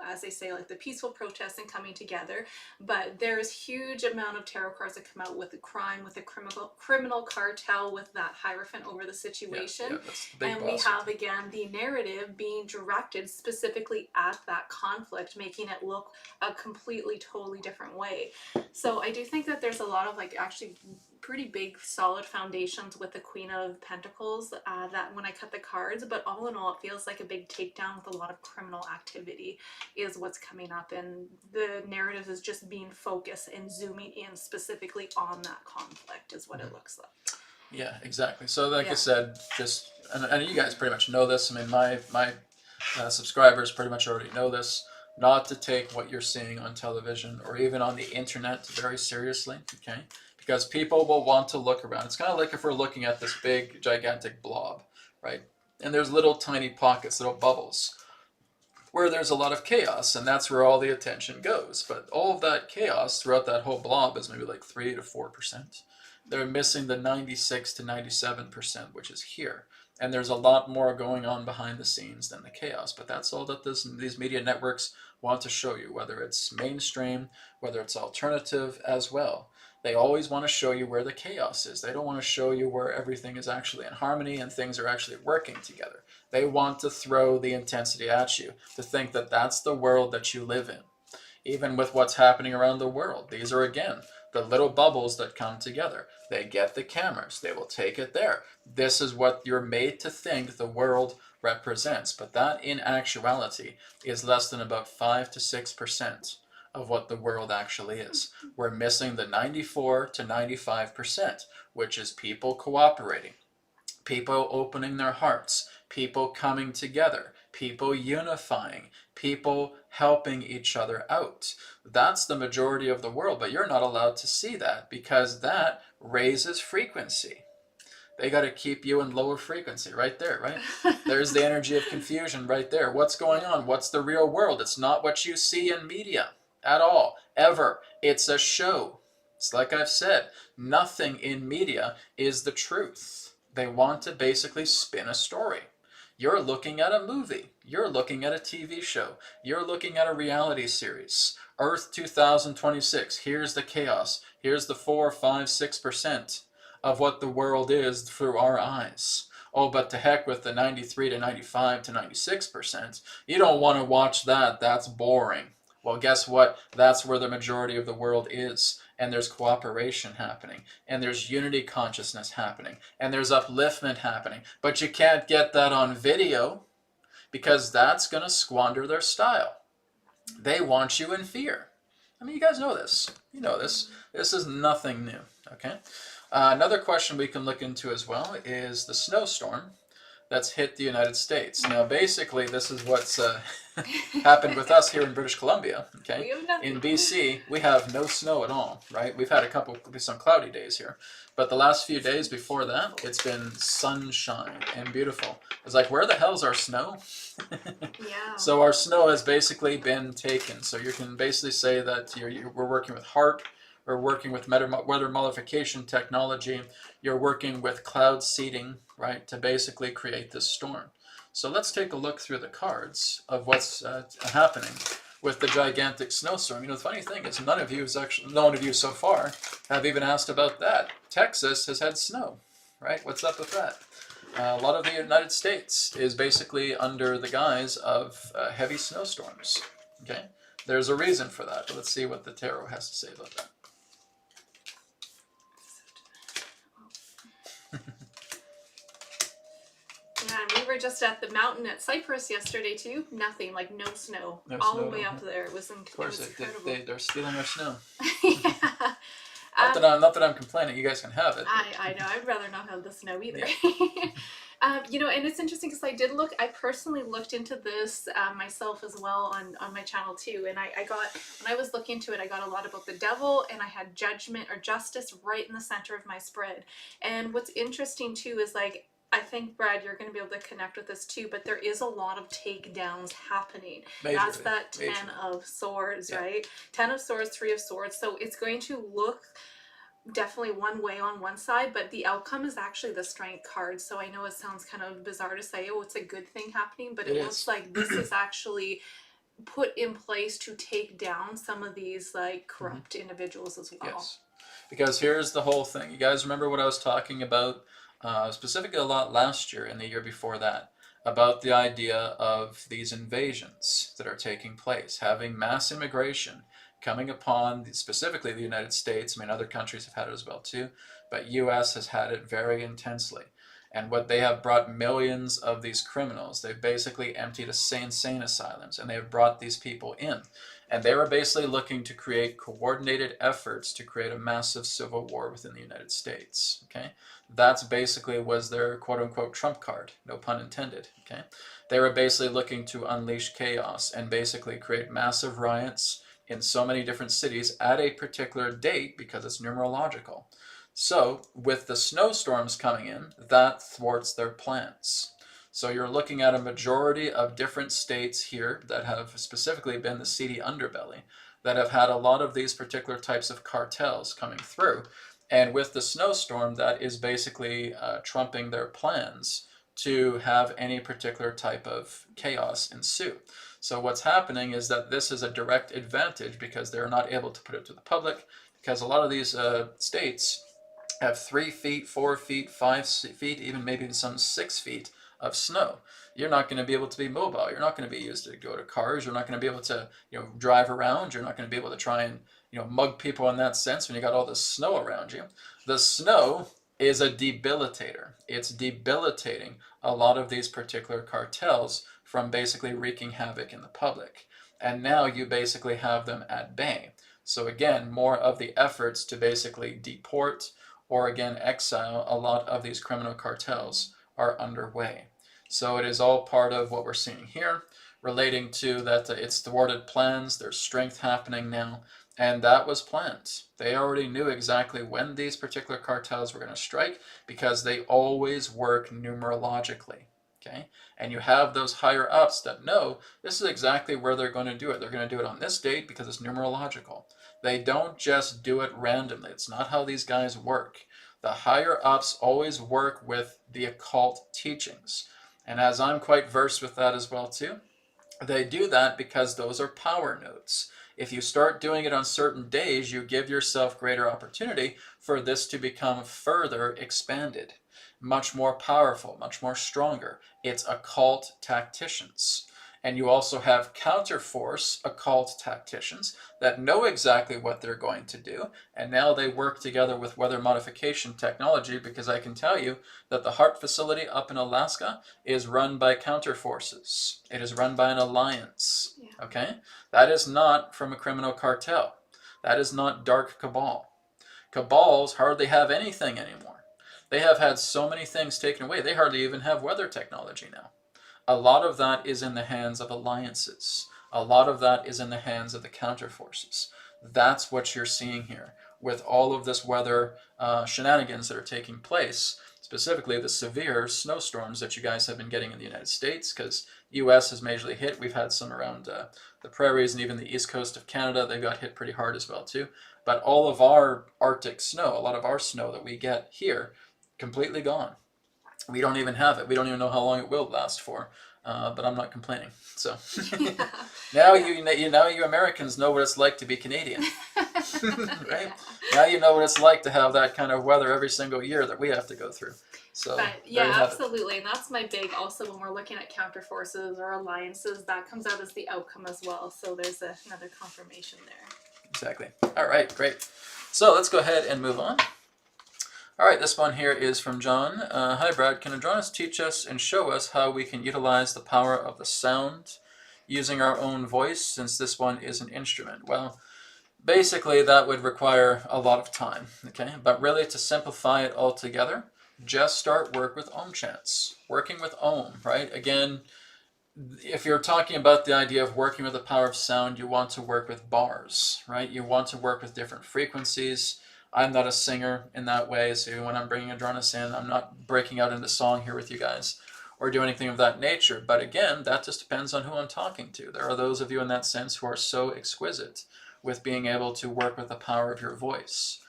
as they say, like the peaceful protests and coming together. But there's huge amount of tarot cards that come out with the crime, with the criminal cartel, with that Hierophant over the situation. Yeah, that's the big and boss. We have, again, the narrative being directed specifically at that conflict, making it look a completely, totally different way. So I do think that there's a lot of actually pretty big solid foundations with the Queen of Pentacles that when I cut the cards, but all in all it feels like a big takedown with a lot of criminal activity is what's coming up, and the narrative is just being focused and zooming in specifically on that conflict is what it looks like. Yeah, exactly. So, like I Yeah. said, just and you guys pretty much know this. I mean, my subscribers pretty much already know this. Not to take what you're seeing on television or even on the internet very seriously, okay? Because people will want to look around. It's kind of like if we're looking at this big, gigantic blob, right? And there's little tiny pockets, little bubbles, where there's a lot of chaos, and that's where all the attention goes. But all of that chaos throughout that whole blob is maybe like 3 to 4%. They're missing the 96 to 97%, which is here. And there's a lot more going on behind the scenes than the chaos. But that's all that these media networks want to show you, whether it's mainstream, whether it's alternative as well. They always want to show you where the chaos is. They don't want to show you where everything is actually in harmony and things are actually working together. They want to throw the intensity at you, to think that that's the world that you live in. Even with what's happening around the world, these are, again, the little bubbles that come together. They get the cameras. They will take it there. This is what you're made to think the world represents. But that, in actuality, is less than about 5 to 6% of what the world actually is. We're missing the 94 to 95%, which is people cooperating, people opening their hearts, people coming together, people unifying, people helping each other out. That's the majority of the world, but you're not allowed to see that because that raises frequency. They got to keep you in lower frequency right there, right? There's the energy of confusion right there. What's going on? What's the real world? It's not what you see in media at all, ever. It's a show. It's like I've said, nothing in media is the truth. They want to basically spin a story. You're looking at a movie. You're looking at a TV show. You're looking at a reality series. Earth 2026. Here's the chaos. Here's the 4, 5, 6% of what the world is through our eyes. Oh, but to heck with the 93 to 95 to 96%. You don't want to watch that. That's boring. Well, guess what? That's where the majority of the world is. And there's cooperation happening. And there's unity consciousness happening. And there's upliftment happening. But you can't get that on video because that's going to squander their style. They want you in fear. I mean, you guys know this. You know this. This is nothing new, okay? Another question we can look into as well is the snowstorm that's hit the United States. Now, basically, this is what's happened with us here in British Columbia, okay? We have nothing. In BC, we have no snow at all, right? We've had some cloudy days here. But the last few days before that, it's been sunshine and beautiful. It's like, where the hell's our snow? Yeah. So our snow has basically been taken. So you can basically say that we're working with HARP, we're working with weather modification technology, you're working with cloud seeding, right, to basically create this storm. So let's take a look through the cards of what's happening with the gigantic snowstorm. You know, the funny thing is none of you so far have even asked about that. Texas has had snow, right? What's up with that? A lot of the United States is basically under the guise of heavy snowstorms, okay? There's a reason for that, but let's see what the tarot has to say about that. Yeah, and we were just at the mountain at Cyprus yesterday too. Nothing, like no snow, No all snow, the way no. up there. It was Of course, incredible. they're stealing our snow. Yeah. Not that I'm complaining. You guys can have it. I know. I'd rather not have the snow either. You know, and it's interesting because I personally looked into this myself as well on my channel too. And I got, when I was looking into it, I got a lot about the devil, and I had judgment or justice right in the center of my spread. And what's interesting too is, like, I think, Brad, you're going to be able to connect with this too, but there is a lot of takedowns happening. That's that 10 of Swords, right? 10 of Swords, 3 of Swords. So it's going to look definitely one way on one side, but the outcome is actually the Strength card. So I know it sounds kind of bizarre to say, oh, it's a good thing happening, but it looks like this is actually put in place to take down some of these, like, corrupt individuals as well. Yes, because here's the whole thing. You guys remember what I was talking about specifically a lot last year and the year before that, about the idea of these invasions that are taking place, having mass immigration coming upon specifically the United States. I mean, other countries have had it as well too, but US has had it very intensely. And what they have brought millions of these criminals. They've basically emptied insane asylums, and they have brought these people in. And they were basically looking to create coordinated efforts to create a massive civil war within the United States. Okay, that's basically was their quote unquote trump card, no pun intended. Okay, they were basically looking to unleash chaos and basically create massive riots in so many different cities at a particular date because it's numerological. So with the snowstorms coming in, that thwarts their plans. So you're looking at a majority of different states here that have specifically been the seedy underbelly, that have had a lot of these particular types of cartels coming through. And with the snowstorm, that is basically trumping their plans to have any particular type of chaos ensue. So what's happening is that this is a direct advantage because they're not able to put it to the public, because a lot of these states have 3 feet, 4 feet, 5 feet, even maybe some 6 feet of snow. You're not going to be able to be mobile. You're not going to be used to go to cars. You're not going to be able to, drive around. You're not going to be able to try and, mug people in that sense when you got all this snow around you. The snow is a debilitator. It's debilitating a lot of these particular cartels from basically wreaking havoc in the public. And now you basically have them at bay. So again, more of the efforts to basically deport or again exile a lot of these criminal cartels are underway. So it is all part of what we're seeing here, relating to that it's thwarted plans, there's strength happening now, and that was planned. They already knew exactly when these particular cartels were going to strike because they always work numerologically. Okay, and you have those higher ups that know this is exactly where they're going to do it. They're going to do it on this date because it's numerological. They don't just do it randomly. It's not how these guys work. The higher ups always work with the occult teachings. And as I'm quite versed with that as well too, they do that because those are power nodes. If you start doing it on certain days, you give yourself greater opportunity for this to become further expanded, much more powerful, much more stronger. It's occult tacticians. And you also have counterforce occult tacticians that know exactly what they're going to do. And now they work together with weather modification technology, because I can tell you that the HARP facility up in Alaska is run by counterforces. It is run by an alliance. Yeah. Okay? That is not from a criminal cartel. That is not dark cabal. Cabals hardly have anything anymore. They have had so many things taken away. They hardly even have weather technology now. A lot of that is in the hands of alliances. A lot of that is in the hands of the counterforces. That's what you're seeing here with all of this weather shenanigans that are taking place, specifically the severe snowstorms that you guys have been getting in the United States, because U.S. is majorly hit. We've had some around the prairies and even the east coast of Canada. They got hit pretty hard as well too. But all of our Arctic snow, a lot of our snow that we get here, completely gone. We don't even have it. We don't even know how long it will last for, but I'm not complaining. So now you Americans know what it's like to be Canadian, right? Now you know what it's like to have that kind of weather every single year that we have to go through. So but yeah, absolutely, and that's my big also when we're looking at counterforces or alliances, that comes out as the outcome as well. So there's another confirmation there. Exactly. All right, great. So let's go ahead and move on. All right, this one here is from John. Hi, Brad. Can Adronis teach us and show us how we can utilize the power of the sound using our own voice, since this one is an instrument? Well, basically, that would require a lot of time, okay? But really, to simplify it all together, just start work with Om chants. Working with Om, right? Again, if you're talking about the idea of working with the power of sound, you want to work with bars, right? You want to work with different frequencies. I'm not a singer in that way, so when I'm bringing Adronis in, I'm not breaking out into song here with you guys or do anything of that nature. But again, that just depends on who I'm talking to. There are those of you in that sense who are so exquisite with being able to work with the power of your voice.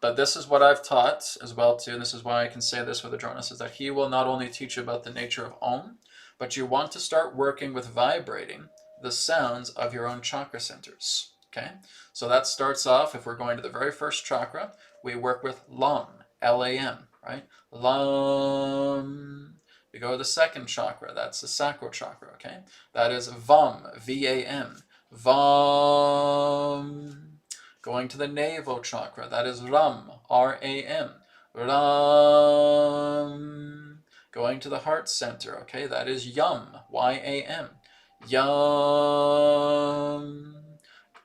But this is what I've taught as well too, and this is why I can say this with Adronis, is that he will not only teach you about the nature of Om, but you want to start working with vibrating the sounds of your own chakra centers. Okay, so that starts off, if we're going to the very first chakra, we work with Lam, L-A-M, right? Lam. We go to the second chakra, that's the sacral chakra, okay? That is Vam, V-A-M, Vam. Going to the navel chakra, that is Ram, R-A-M, Ram. Going to the heart center, okay, that is Yam, Y-A-M, Yam.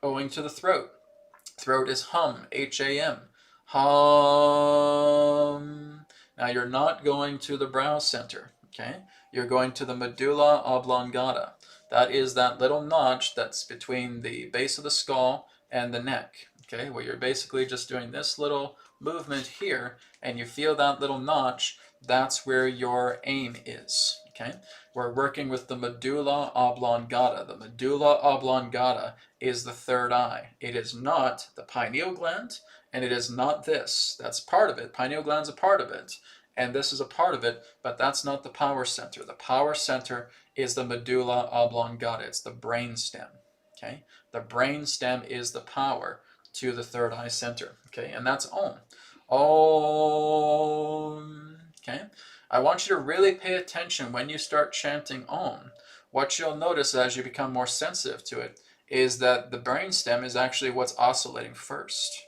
owing to the throat. Throat is hum, H-A-M. Hum. Now you're not going to the brow center, okay? You're going to the medulla oblongata. That is that little notch that's between the base of the skull and the neck, okay? Where you're basically just doing this little movement here, and you feel that little notch. That's where your aim is, okay? We're working with the medulla oblongata. The medulla oblongata is the third eye. It is not the pineal gland, and it is not this. That's part of it. Pineal gland's a part of it, and this is a part of it, but that's not the power center. The power center is the medulla oblongata. It's the brain stem, okay? The brain stem is the power to the third eye center, okay? And that's Om. Om, okay? I want you to really pay attention when you start chanting Om. What you'll notice as you become more sensitive to it is that the brainstem is actually what's oscillating first.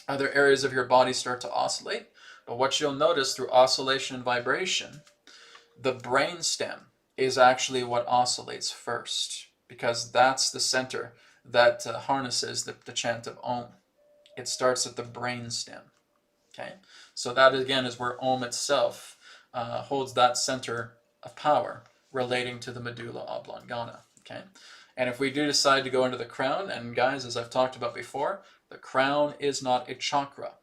Other areas of your body start to oscillate, but what you'll notice through oscillation and vibration, the brainstem is actually what oscillates first, because that's the center that harnesses the chant of Om. It starts at the brainstem. Okay, so that again is where Om itself holds that center of power relating to the medulla oblongata. Okay, and if we do decide to go into the crown, and guys, as I've talked about before, the crown is not a chakra.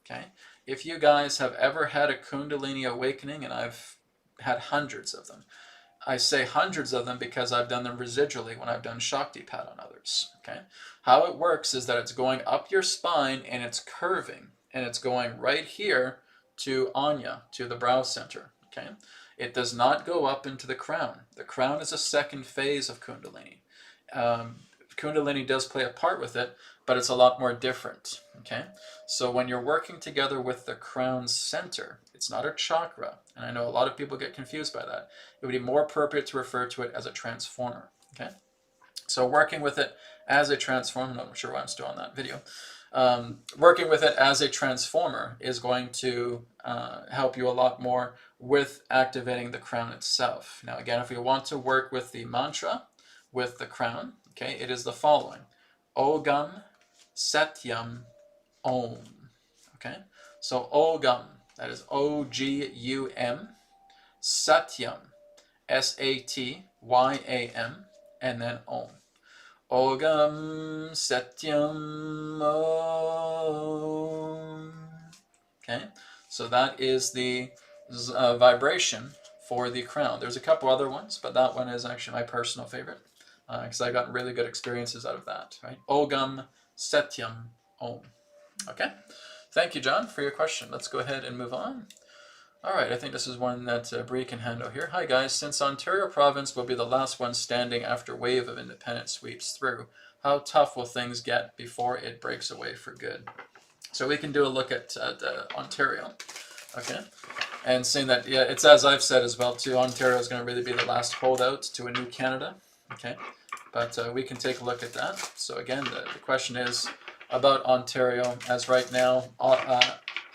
Okay, if you guys have ever had a Kundalini awakening, and I've had hundreds of them, I say hundreds of them because I've done them residually when I've done Shaktipat on others. Okay, how it works is that it's going up your spine and it's curving, and it's going right here to Anya, to the brow center. Okay, it does not go up into the crown. The crown is a second phase of Kundalini. Kundalini does play a part with it, but it's a lot more different. Okay, so when you're working together with the crown center, it's not a chakra, and I know a lot of people get confused by that. It would be more appropriate to refer to it as a transformer. Okay, so working with it as a transformer, I'm not sure why I'm still on that video. Working with it as a transformer is going to help you a lot more with activating the crown itself. Now again, if we want to work with the mantra, with the crown, okay, it is the following: Ogam Satyam Om. Okay, so Ogam, that is O-G-U-M, Satyam, S-A-T-Y-A-M, and then Om. Ogam Satyam Om. Okay, so that is the vibration for the crown. There's a couple other ones, but that one is actually my personal favorite because I got really good experiences out of that. Right, Ogam Satyam Om. Okay, thank you, John, for your question. Let's go ahead and move on. All right, I think this is one that Bree can handle here. Hi guys, since Ontario province will be the last one standing after wave of independence sweeps through, how tough will things get before it breaks away for good? So we can do a look at Ontario, okay? And saying that, yeah, it's as I've said as well too, Ontario is going to really be the last holdout to a new Canada, okay? But we can take a look at that. So again, the question is about Ontario, as right now,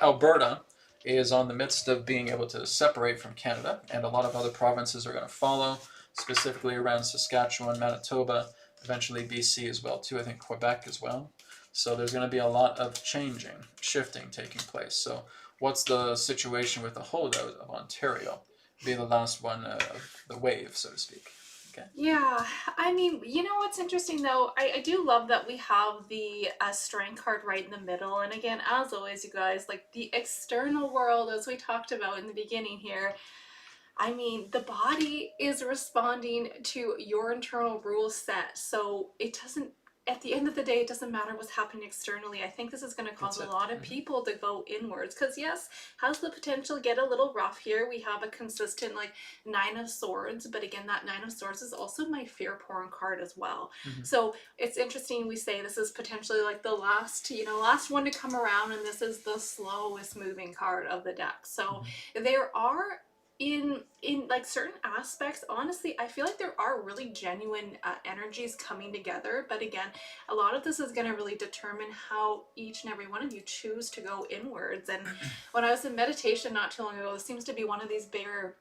Alberta is on the midst of being able to separate from Canada, and a lot of other provinces are going to follow, specifically around Saskatchewan, Manitoba, eventually BC as well too, I think Quebec as well. So there's going to be a lot of shifting taking place. So what's the situation with the holdout of Ontario? Be the last one of the wave, so to speak. Okay. Yeah, I mean, you know what's interesting though? I do love that we have the strength card right in the middle. And again, as always, you guys, like the external world, as we talked about in the beginning here, I mean, the body is responding to your internal rule set. So it doesn't, at the end of the day, it doesn't matter what's happening externally. I think this is going to cause a lot of people to go inwards because yes, has the potential to get a little rough here. We have a consistent like Nine of Swords, but again, that Nine of Swords is also my fear porn card as well. So it's interesting. We say this is potentially like the last, last one to come around, and this is the slowest moving card of the deck. So there are in like certain aspects, honestly, I feel like there are really genuine energies coming together. But again, a lot of this is going to really determine how each and every one of you choose to go inwards. And when I was in meditation not too long ago, this seems to be one of these bigger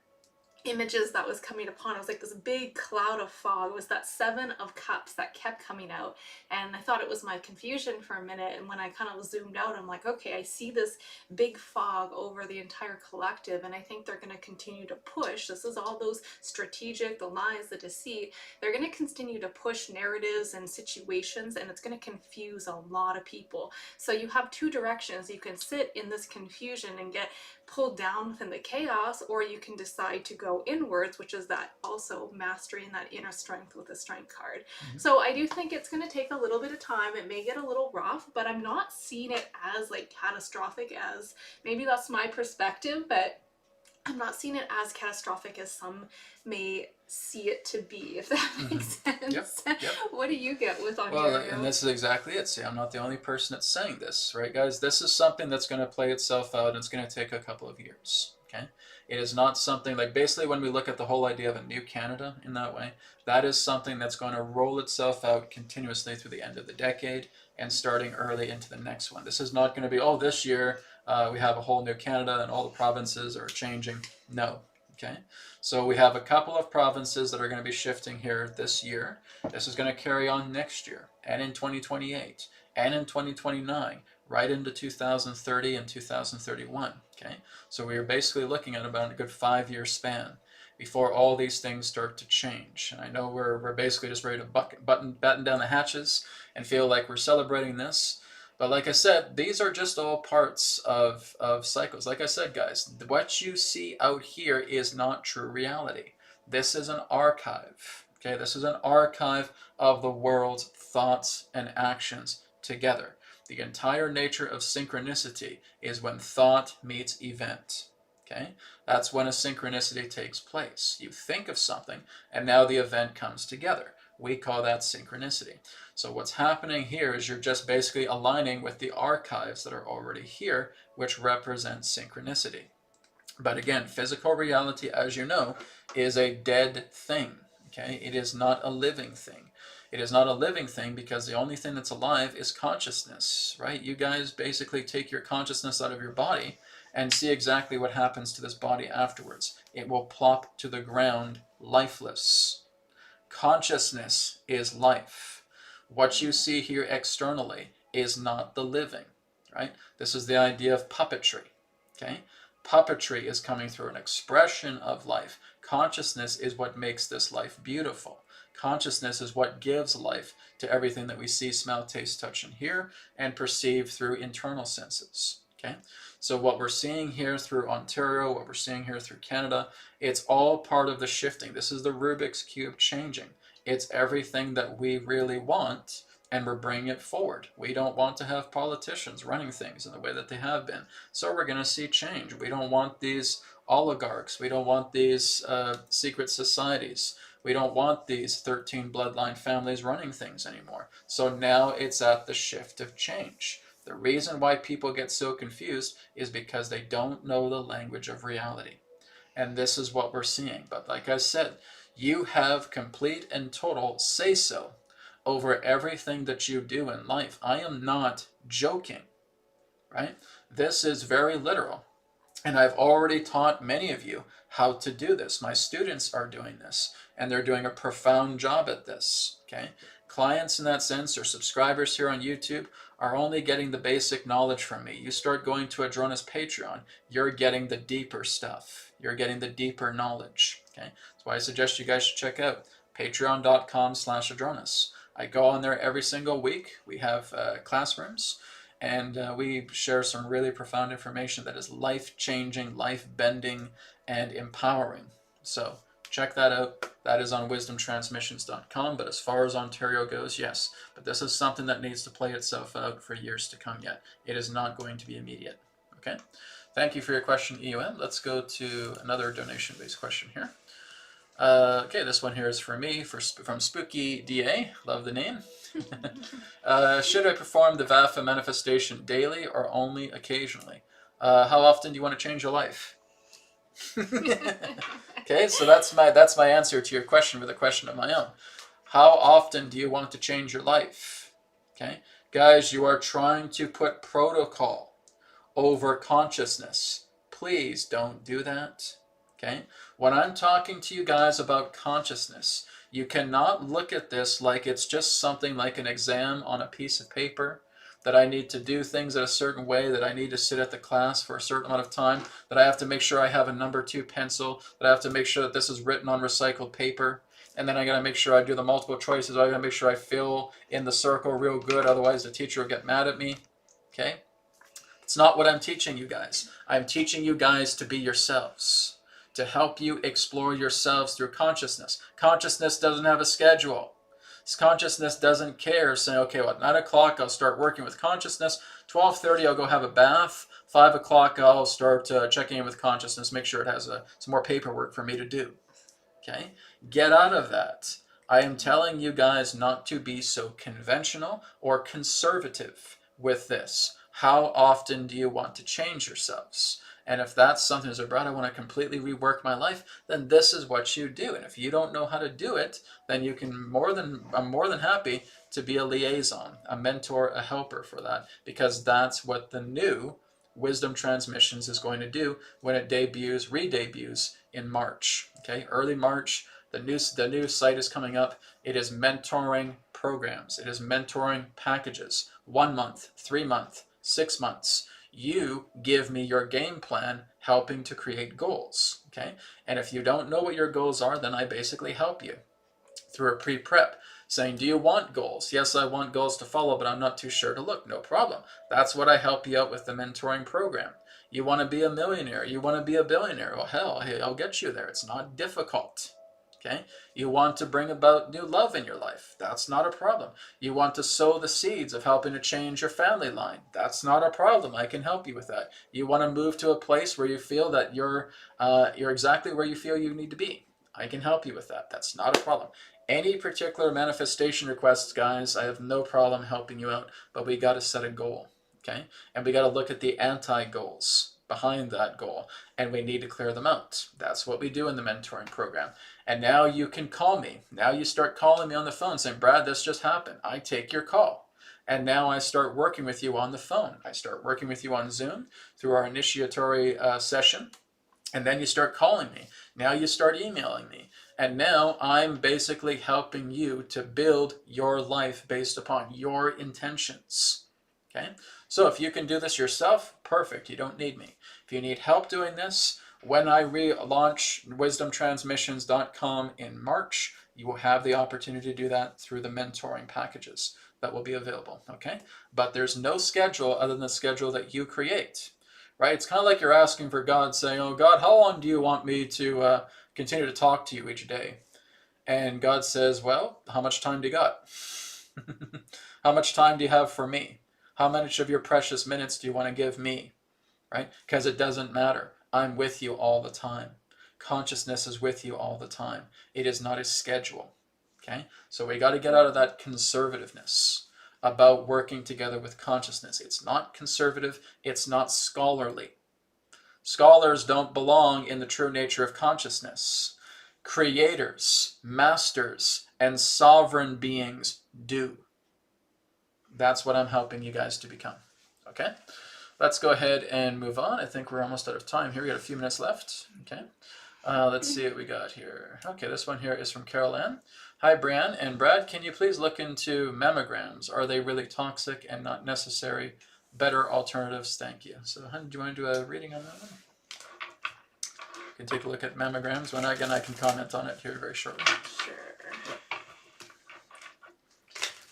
images that was coming upon. It was like this big cloud of fog. It was that 7 of Cups that kept coming out. And I thought it was my confusion for a minute. And when I kind of zoomed out, I'm like, okay, I see this big fog over the entire collective. And I think they're going to continue to push. This is all those strategic, the lies, the deceit. They're going to continue to push narratives and situations, and it's going to confuse a lot of people. So you have 2 directions. You can sit in this confusion and get pulled down within the chaos, or you can decide to go inwards, which is that also mastering that inner strength with the strength card. So I do think it's going to take a little bit of time. It may get a little rough, but I'm not seeing it as like catastrophic as, maybe that's my perspective, but I'm not seeing it as catastrophic as some may see it to be, if that makes sense. Yep. What do you get with Ontario? Well, and this is exactly it. See, I'm not the only person that's saying this, right, guys? This is something that's going to play itself out, and it's going to take a couple of years, okay? It is not something, like, basically when we look at the whole idea of a new Canada in that way, that is something that's going to roll itself out continuously through the end of the decade and starting early into the next one. This is not going to be, oh, this year we have a whole new Canada and all the provinces are changing. No. Okay, so we have a couple of provinces that are going to be shifting here this year. This is going to carry on next year, and in 2028, and in 2029, right into 2030 and 2031. Okay, so we are basically looking at about a good 5-year span before all these things start to change. And I know we're basically just ready to batten down the hatches and feel like we're celebrating this. But like I said, these are just all parts of cycles. Like I said, guys, what you see out here is not true reality. This is an archive. Okay, this is an archive of the world's thoughts and actions together. The entire nature of synchronicity is when thought meets event. Okay, that's when a synchronicity takes place. You think of something, and now the event comes together. We call that synchronicity. So what's happening here is you're just basically aligning with the archives that are already here, which represent synchronicity. But again, physical reality, as you know, is a dead thing. Okay, it is not a living thing. It is not a living thing because the only thing that's alive is consciousness, right? You guys basically take your consciousness out of your body and see exactly what happens to this body afterwards. It will plop to the ground lifeless. Consciousness is life. What you see here externally is not the living, right? This is the idea of puppetry, okay? Puppetry is coming through an expression of life. Consciousness is what makes this life beautiful. Consciousness is what gives life to everything that we see, smell, taste, touch, and hear, and perceive through internal senses, okay? So what we're seeing here through Ontario, what we're seeing here through Canada, it's all part of the shifting. This is the Rubik's Cube changing. It's everything that we really want, and we're bringing it forward. We don't want to have politicians running things in the way that they have been. So we're going to see change. We don't want these oligarchs. We don't want these secret societies. We don't want these 13 bloodline families running things anymore. So now it's at the shift of change. The reason why people get so confused is because they don't know the language of reality. And this is what we're seeing. But like I said, you have complete and total say-so over everything that you do in life. I am not joking, right? This is very literal. And I've already taught many of you how to do this. My students are doing this, and they're doing a profound job at this, okay? Clients in that sense, or subscribers here on YouTube, are only getting the basic knowledge from me. You start going to Adrona's Patreon, you're getting the deeper stuff. You're getting the deeper knowledge, okay? That's why I suggest you guys should check out patreon.com/Adronas. I go on there every single week. We have classrooms, and we share some really profound information that is life-changing, life-bending, and empowering. So check that out. That is on wisdomtransmissions.com. But as far as Ontario goes, yes. But this is something that needs to play itself out for years to come yet. It is not going to be immediate. Okay? Thank you for your question, EUM. Let's go to another donation-based question here. Okay, this one here is for me, from Spooky DA. Love the name. Should I perform the VAFA manifestation daily or only occasionally? How often do you want to change your life? Okay, so that's my answer to your question with a question of my own. How often do you want to change your life? Okay, guys, you are trying to put protocol over consciousness. Please don't do that. Okay? When I'm talking to you guys about consciousness, you cannot look at this like it's just something like an exam on a piece of paper, that I need to do things in a certain way, that I need to sit at the class for a certain amount of time, that I have to make sure I have a number 2 pencil, that I have to make sure that this is written on recycled paper, and then I gotta make sure I do the multiple choices, I gotta make sure I fill in the circle real good, otherwise the teacher will get mad at me. Okay? It's not what I'm teaching you guys. I'm teaching you guys to be yourselves, to help you explore yourselves through consciousness. Consciousness doesn't have a schedule. Consciousness doesn't care, saying, okay, well, at 9 o'clock I'll start working with consciousness, 12:30 I'll go have a bath, 5 o'clock I'll start checking in with consciousness, make sure it has some more paperwork for me to do. Okay? Get out of that. I am telling you guys not to be so conventional or conservative with this. How often do you want to change yourselves? And if that's something that's Brad, I want to completely rework my life, then this is what you do. And if you don't know how to do it, then you can I'm more than happy to be a liaison, a mentor, a helper for that, because that's what the new Wisdom Transmissions is going to do when it re-debuts in March. Okay, early March, the new site is coming up. It is mentoring programs. It is mentoring packages. 1 month, 3 month, 6 months. You give me your game plan, helping to create goals. Okay, and if you don't know what your goals are, then I basically help you through a pre-prep, saying, do you want goals? Yes, I want goals to follow, but I'm not too sure to look. No problem. That's what I help you out with the mentoring program. You want to be a millionaire. You want to be a billionaire. Well, hell, hey, I'll get you there. It's not difficult. Okay? You want to bring about new love in your life. That's not a problem. You want to sow the seeds of helping to change your family line. That's not a problem. I can help you with that. You want to move to a place where you feel that you're exactly where you feel you need to be. I can help you with that. That's not a problem. Any particular manifestation requests, guys, I have no problem helping you out, but we got to set a goal, okay? And we got to look at the anti-goals behind that goal, and we need to clear them out. That's what we do in the mentoring program. And now you can call me. Now you start calling me on the phone saying, Brad, this just happened. I take your call. And now I start working with you on the phone. I start working with you on Zoom through our initiatory session. And then you start calling me. Now you start emailing me. And now I'm basically helping you to build your life based upon your intentions. Okay? So if you can do this yourself, perfect. You don't need me. If you need help doing this, when I relaunch wisdomtransmissions.com in March, you will have the opportunity to do that through the mentoring packages that will be available. Okay? But there's no schedule other than the schedule that you create. Right? It's kind of like you're asking for God, saying, oh, God, how long do you want me to continue to talk to you each day? And God says, well, how much time do you got? How much time do you have for me? How much of your precious minutes do you want to give me? Right? Because it doesn't matter. I'm with you all the time. Consciousness is with you all the time. It is not a schedule. Okay? So we got to get out of that conservativeness about working together with consciousness. It's not conservative. It's not scholarly. Scholars don't belong in the true nature of consciousness. Creators, masters, and sovereign beings do. That's what I'm helping you guys to become. Okay? Let's go ahead and move on. I think we're almost out of time here. We got a few minutes left. Okay. Let's see what we got here. Okay, this one here is from Carol Ann. Hi, Breanne and Brad. Can you please look into mammograms? Are they really toxic and not necessary? Better alternatives? Thank you. So, do you want to do a reading on that one? You can take a look at mammograms. When again, I can comment on it here very shortly. Sure.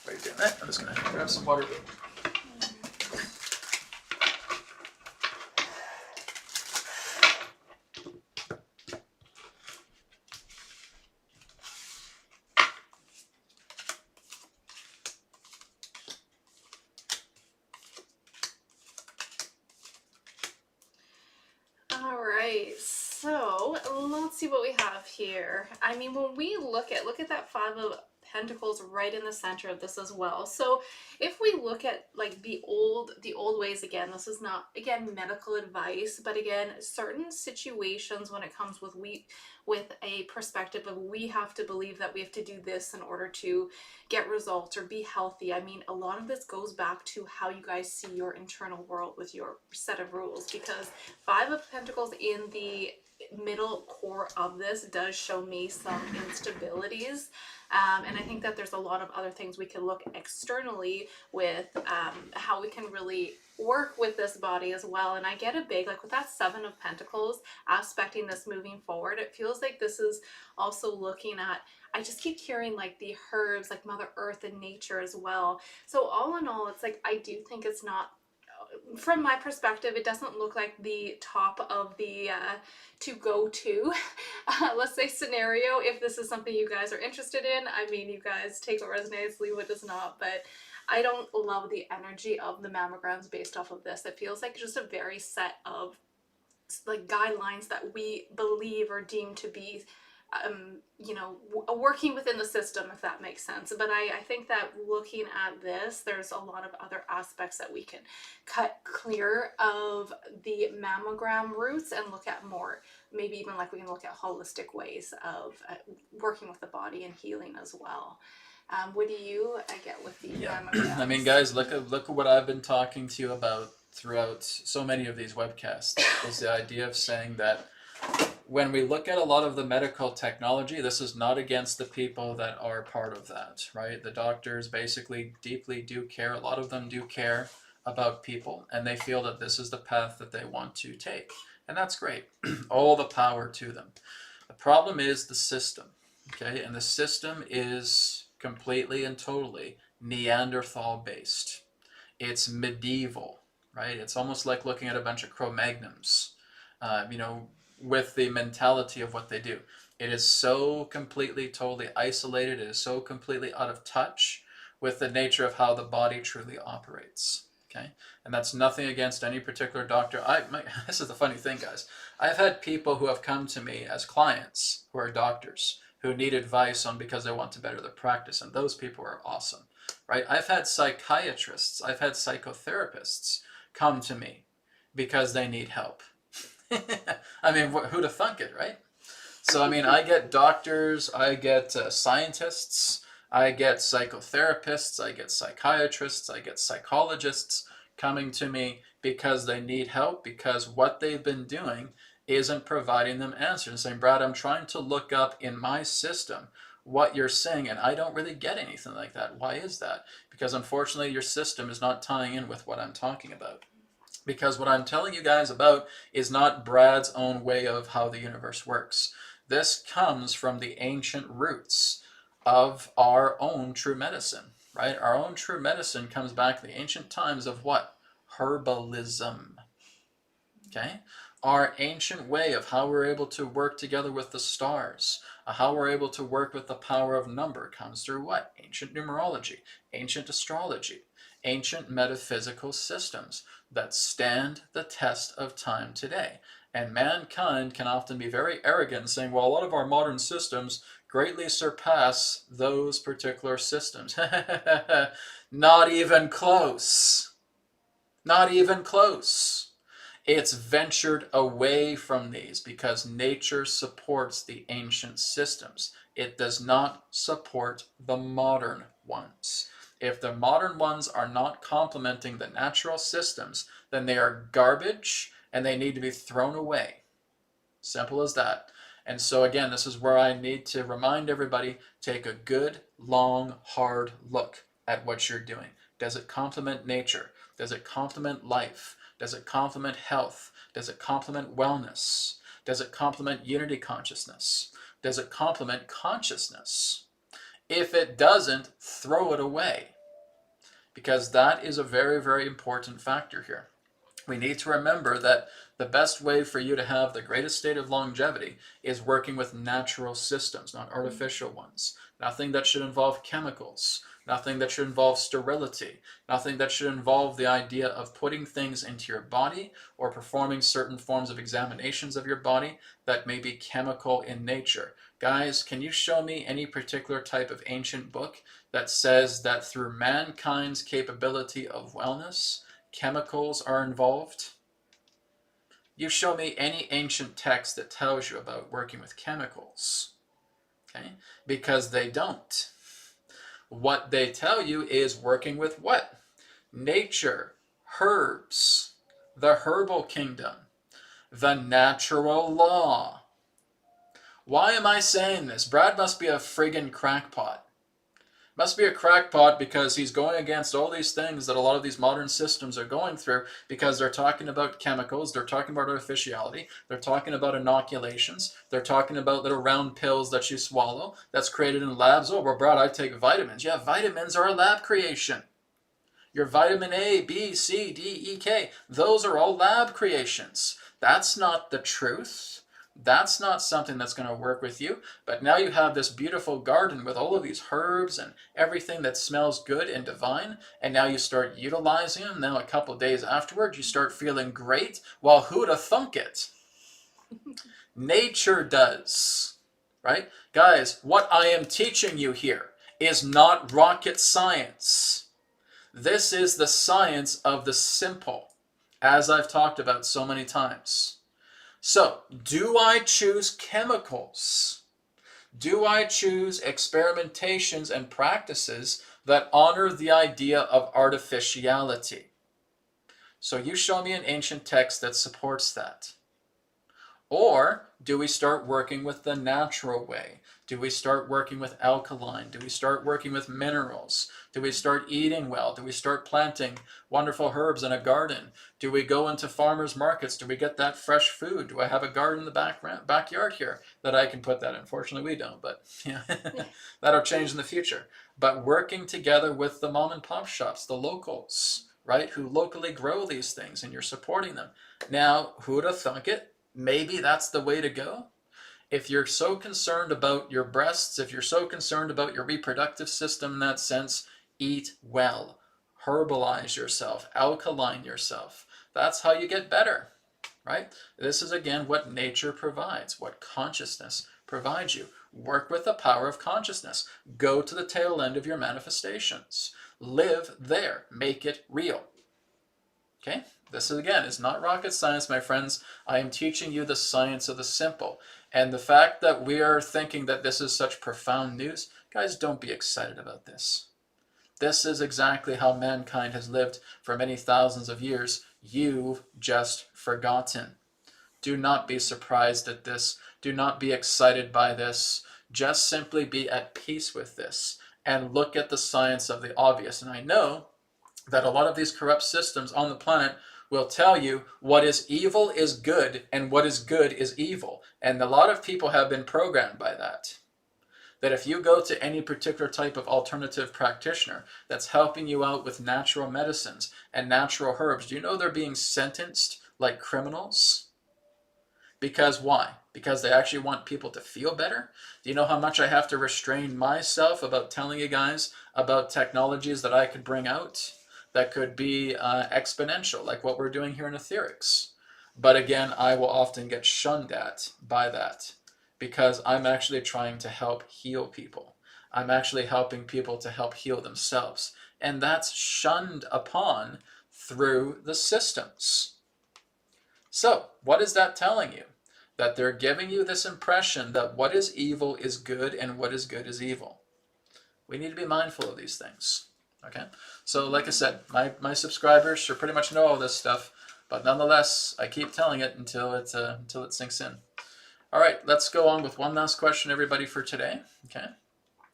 While you're doing that, I'm just going to grab some water. So let's see what we have here. I mean, when we look at that Five of Pentacles right in the center of this as well. So if we look at like the old ways, again, this is not, again, medical advice, but again, certain situations when it comes with a perspective of we have to believe that we have to do this in order to get results or be healthy. I mean, a lot of this goes back to how you guys see your internal world with your set of rules, because Five of Pentacles in the middle core of this does show me some instabilities. And I think that there's a lot of other things we can look externally with how we can really work with this body as well. And I get a big, like with that Seven of Pentacles aspecting this moving forward, it feels like this is also looking at, I just keep hearing like the herbs, like Mother Earth and nature as well. So all in all, it's like, I do think it's not, from my perspective, it doesn't look like the top of the to go to, let's say, scenario. If this is something you guys are interested in, I mean, you guys take what resonates, leave what does not. But I don't love the energy of the mammograms based off of this. It feels like just a very set of like guidelines that we believe or deem to be you know, working within the system, if that makes sense. But I think that looking at this, there's a lot of other aspects that we can cut clear of the mammogram roots and look at more, maybe even like we can look at holistic ways of working with the body and healing as well. What do you get with the mammograms? I mean, guys, look at what I've been talking to you about throughout so many of these webcasts, is the idea of saying that when we look at a lot of the medical technology, this is not against the people that are part of that, right? The doctors basically deeply do care. A lot of them do care about people, and they feel that this is the path that they want to take. And that's great. All the power to them. The problem is the system, okay? And the system is completely and totally Neanderthal based. It's medieval, right? It's almost like looking at a bunch of Cro-Magnons, you know, with the mentality of what they do. It is so completely, totally isolated. It is so completely out of touch with the nature of how the body truly operates. Okay, and that's nothing against any particular doctor. This is the funny thing, guys. I've had people who have come to me as clients who are doctors who need advice on because they want to better their practice, and those people are awesome, right? I've had psychiatrists, I've had psychotherapists come to me because they need help. I mean, who'd have thunk it, right? So, I mean, I get doctors, I get scientists, I get psychotherapists, I get psychiatrists, I get psychologists coming to me because they need help, because what they've been doing isn't providing them answers. And saying, Brad, I'm trying to look up in my system what you're saying, and I don't really get anything like that. Why is that? Because unfortunately, your system is not tying in with what I'm talking about. Because what I'm telling you guys about is not Brad's own way of how the universe works. This comes from the ancient roots of our own true medicine, right? Our own true medicine comes back to the ancient times of what? Herbalism, okay? Our ancient way of how we're able to work together with the stars, how we're able to work with the power of number comes through what? Ancient numerology, ancient astrology, ancient metaphysical systems that stand the test of time today. And mankind can often be very arrogant, saying, well, a lot of our modern systems greatly surpass those particular systems. Not even close. Not even close. It's ventured away from these because nature supports the ancient systems. It does not support the modern ones. If the modern ones are not complementing the natural systems, then they are garbage and they need to be thrown away. Simple as that. And so again, this is where I need to remind everybody, take a good, long, hard look at what you're doing. Does it complement nature? Does it complement life? Does it complement health? Does it complement wellness? Does it complement unity consciousness? Does it complement consciousness? If it doesn't, throw it away, because that is a very, very important factor here. We need to remember that the best way for you to have the greatest state of longevity is working with natural systems, not artificial ones. Nothing that should involve chemicals, nothing that should involve sterility, nothing that should involve the idea of putting things into your body or performing certain forms of examinations of your body that may be chemical in nature. Guys, can you show me any particular type of ancient book that says that through mankind's capability of wellness, chemicals are involved? You show me any ancient text that tells you about working with chemicals, okay? Because they don't. What they tell you is working with what? Nature, herbs, the herbal kingdom. the natural law. Why am I saying this? Brad must be a friggin' crackpot. Must be a crackpot because he's going against all these things that a lot of these modern systems are going through, because they're talking about chemicals, they're talking about artificiality, they're talking about inoculations, they're talking about little round pills that you swallow that's created in labs. Oh, well, Brad, I take vitamins. Yeah, vitamins are a lab creation. Your vitamin A, B, C, D, E, K, those are all lab creations. That's not the truth. That's not something that's going to work with you. But now you have this beautiful garden with all of these herbs and everything that smells good and divine, and now you start utilizing them. Now a couple of days afterward, you start feeling great. Well, who'd have thunk it? Nature does, right? Guys, what I am teaching you here is not rocket science. This is the science of the simple, as I've talked about so many times. So, do I choose chemicals? Do I choose experimentations and practices that honor the idea of artificiality? So you show me an ancient text that supports that. Or do we start working with the natural way? Do we start working with alkaline? Do we start working with minerals? Do we start eating well? Do we start planting wonderful herbs in a garden? Do we go into farmers markets? Do we get that fresh food? Do I have a garden in the backyard here that I can put that in? Fortunately, we don't, but yeah, that'll change in the future. But working together with the mom and pop shops, the locals, right, who locally grow these things, and you're supporting them. Now, who'd have thunk it? Maybe that's the way to go. If you're so concerned about your breasts, if you're so concerned about your reproductive system in that sense, eat well. Herbalize yourself. Alkaline yourself. That's how you get better, right? This is, again, what nature provides, what consciousness provides you. Work with the power of consciousness. Go to the tail end of your manifestations. Live there. Make it real. Okay? This, again, is not rocket science, my friends. I am teaching you the science of the simple. And the fact that we are thinking that this is such profound news, guys, don't be excited about this. This is exactly how mankind has lived for many thousands of years. You've just forgotten. Do not be surprised at this. Do not be excited by this. Just simply be at peace with this and look at the science of the obvious. And I know that a lot of these corrupt systems on the planet will tell you what is evil is good and what is good is evil. And a lot of people have been programmed by that. That if you go to any particular type of alternative practitioner that's helping you out with natural medicines and natural herbs, do you know they're being sentenced like criminals? Because why? Because they actually want people to feel better? Do you know how much I have to restrain myself about telling you guys about technologies that I could bring out that could be exponential, like what we're doing here in AetherX? But again, I will often get shunned at by that because I'm actually trying to help heal people. I'm actually helping people to help heal themselves. And that's shunned upon through the systems. So, what is that telling you? That they're giving you this impression that what is evil is good and what is good is evil. We need to be mindful of these things. Okay? So, like I said, my subscribers should pretty much know all this stuff, but nonetheless, I keep telling it until it sinks in. All right, let's go on with one last question, everybody, for today. Okay?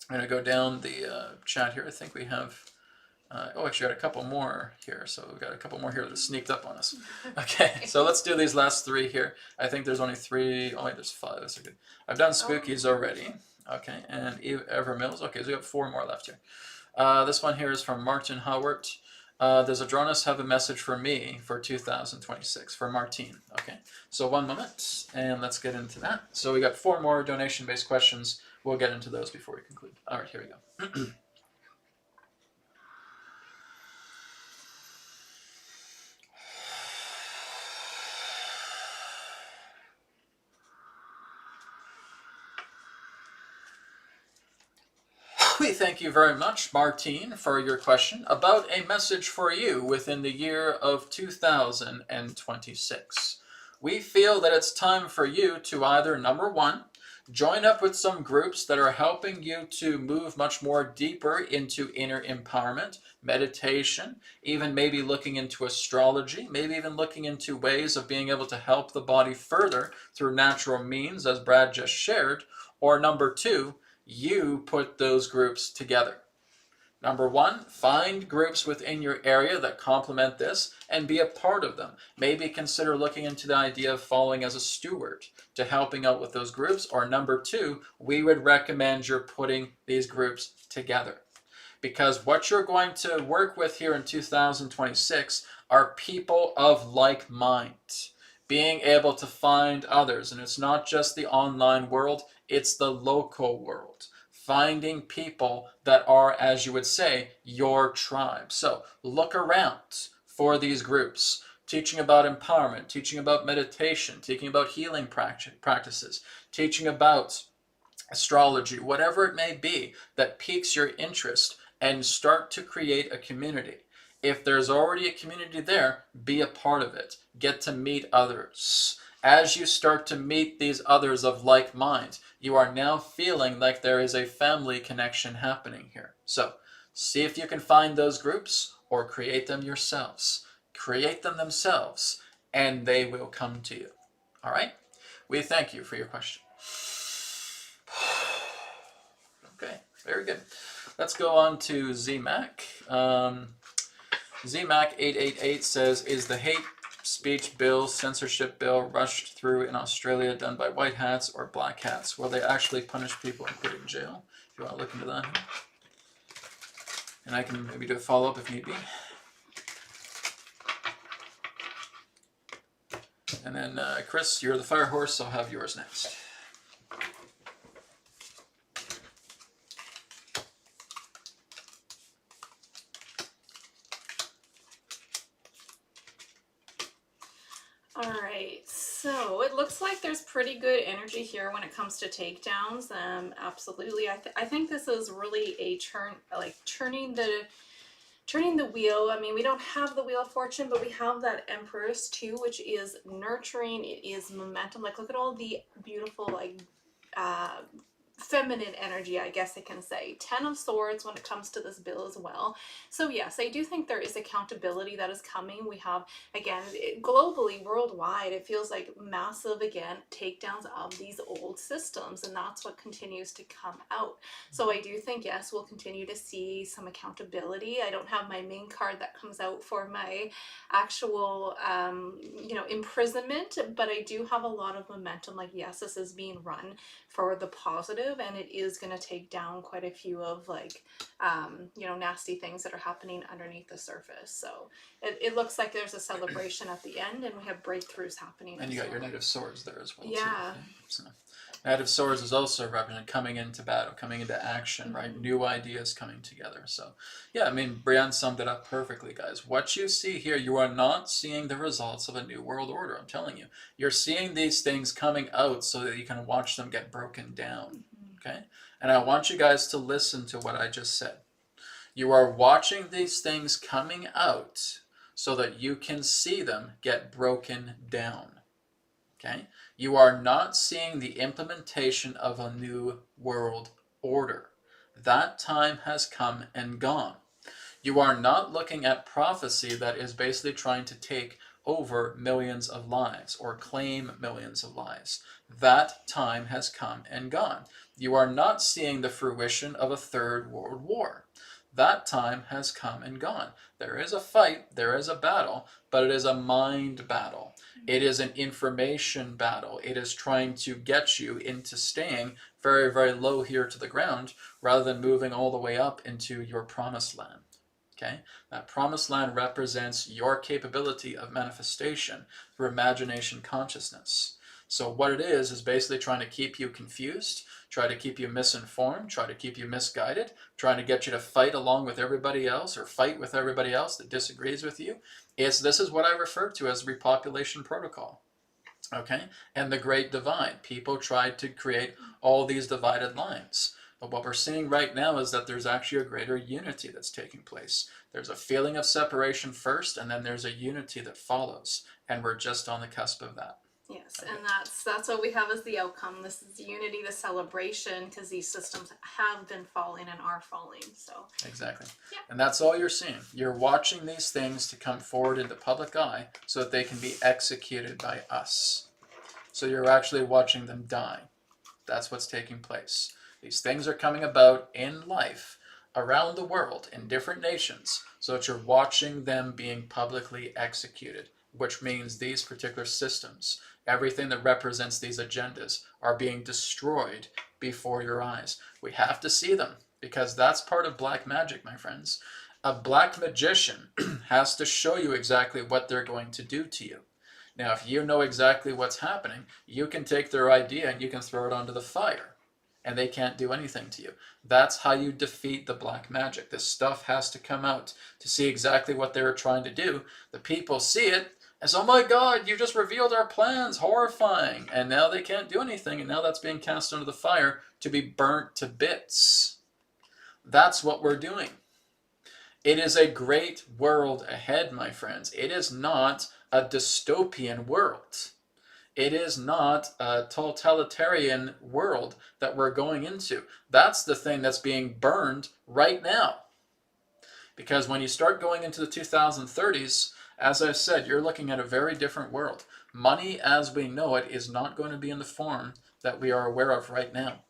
I'm going to go down the chat here. I think we have... actually, got a couple more here. So we've got a couple more here that sneaked up on us. Okay, so let's do these last three here. I think there's only three. Oh, wait, there's five. That's good. I've done Spookies already. Okay, and Ever Mills. Okay, so we got four more left here. This one here is from Martin Howard. Does Adronis have a message for me for 2026? For Martine. Okay, so one moment, and let's get into that. So we got four more donation-based questions. We'll get into those before we conclude. All right, here we go. We thank you very much, Martine, for your question about a message for you within the year of 2026. We feel that it's time for you to either, number one, Join up with some groups that are helping you to move much more deeper into inner empowerment, meditation, even maybe looking into astrology, maybe even looking into ways of being able to help the body further through natural means, as Brad just shared. Or number two, you put those groups together. Number one, find groups within your area that complement this and be a part of them. Maybe consider looking into the idea of following as a steward to helping out with those groups. Or number two, we would recommend you're putting these groups together. Because what you're going to work with here in 2026 are people of like mind. Being able to find others. And it's not just the online world, it's the local world. Finding people that are, as you would say, your tribe. So look around for these groups, teaching about empowerment, teaching about meditation, teaching about healing practices, teaching about astrology, whatever it may be that piques your interest, and start to create a community. If there's already a community there, be a part of it. Get to meet others. As you start to meet these others of like mind, you are now feeling like there is a family connection happening here. So see if you can find those groups or create them yourselves. Create them themselves and they will come to you. All right? We thank you for your question. Okay, very good. Let's go on to ZMAC. ZMAC888 says, is the hate speech bill, censorship bill rushed through in Australia done by white hats or black hats? Will they actually punish people and put in jail? If you want to look into that. And I can maybe do a follow-up if need be. And then Chris, you're the fire horse, so I'll have yours next. Alright, so it looks like there's pretty good energy here when it comes to takedowns. Absolutely. I think this is really a turning the wheel. I mean, we don't have the Wheel of Fortune, but we have that Empress too, which is nurturing. It is momentum. Like, look at all the beautiful, like, feminine energy, I guess I can say. 10 of Swords when it comes to this bill as well. So yes, I do think there is accountability that is coming. We have, again, globally, worldwide, it feels like massive, again, takedowns of these old systems, and that's what continues to come out. So I do think, yes, we'll continue to see some accountability. I don't have my main card that comes out for my actual, imprisonment, but I do have a lot of momentum. Like, yes, this is being run for the positive, and it is going to take down quite a few of, like, nasty things that are happening underneath the surface. So it looks like there's a celebration at the end, and we have breakthroughs happening. And you got your Knight of Swords there as well. Yeah. Too. So, Knight of Swords is also represented coming into battle, coming into action, right? New ideas coming together. So, yeah, I mean, Breanne summed it up perfectly, guys. What you see here, you are not seeing the results of a new world order, I'm telling you. You're seeing these things coming out so that you can watch them get broken down, okay? And I want you guys to listen to what I just said. You are watching these things coming out so that you can see them get broken down, okay? You are not seeing the implementation of a new world order. That time has come and gone. You are not looking at prophecy that is basically trying to take over millions of lives or claim millions of lives. That time has come and gone. You are not seeing the fruition of a third world war. That time has come and gone. There is a fight, there is a battle, but it is a mind battle. It is an information battle. It is trying to get you into staying very, very low here to the ground rather than moving all the way up into your promised land. Okay? That promised land represents your capability of manifestation through imagination consciousness. So what it is basically trying to keep you confused, try to keep you misinformed, try to keep you misguided, trying to get you to fight along with everybody else or fight with everybody else that disagrees with you. This is what I refer to as repopulation protocol. Okay? And the Great Divide. People tried to create all these divided lines. But what we're seeing right now is that there's actually a greater unity that's taking place. There's a feeling of separation first, and then there's a unity that follows. And we're just on the cusp of that. Yes, and that's what we have as the outcome. This is unity, the celebration, because these systems have been falling and are falling. So Exactly. yeah. And that's all you're seeing. You're watching these things to come forward in the public eye so that they can be executed by us. So you're actually watching them die. That's what's taking place. These things are coming about in life around the world in different nations so that you're watching them being publicly executed, which means these particular systems, everything that represents these agendas, are being destroyed before your eyes. We have to see them because that's part of black magic, my friends. A black magician has to show you exactly what they're going to do to you. Now, if you know exactly what's happening, you can take their idea and you can throw it onto the fire, and they can't do anything to you. That's how you defeat the black magic. This stuff has to come out to see exactly what they were trying to do. The people see it as, oh my God, you just revealed our plans, horrifying. And now they can't do anything, and now that's being cast into the fire to be burnt to bits. That's what we're doing. It is a great world ahead, my friends. It is not a dystopian world. It is not a totalitarian world that we're going into. That's the thing that's being burned right now. Because when you start going into the 2030s, as I said, you're looking at a very different world. Money as we know it is not going to be in the form that we are aware of right now.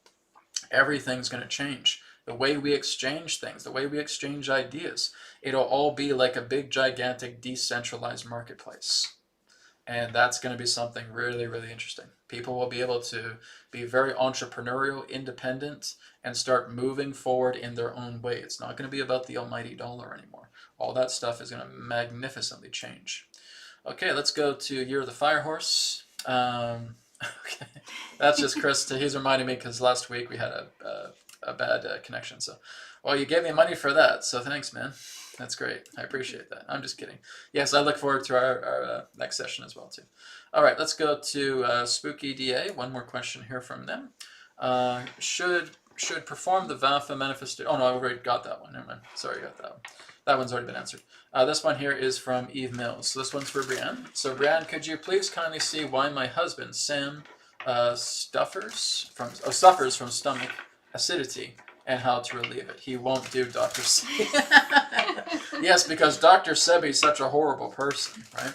Everything's going to change. The way we exchange things, the way we exchange ideas, it'll all be like a big, gigantic, decentralized marketplace. And that's going to be something really, really interesting. People will be able to be very entrepreneurial, independent, and start moving forward in their own way. It's not going to be about the almighty dollar anymore. All that stuff is going to magnificently change. Okay, let's go to Year of the Fire Horse. Okay, that's just Chris. He's reminding me because last week we had a bad connection. So, well, you gave me money for that, so thanks, man. That's great. I appreciate that. I'm just kidding. Yes, I look forward to our next session as well, too. All right, let's go to Spooky DA. One more question here from them. Should perform the Vafa manifestation... Oh, no, I already got that one. Never mind. Sorry, I got that one. That one's already been answered. This one here is from Eve Mills. So this one's for Breanne. So, Breanne, could you please kindly see why my husband, Sam, suffers from stomach acidity and how to relieve it? He won't do Dr. Sebi. Yes, because Dr. Sebi is such a horrible person, right?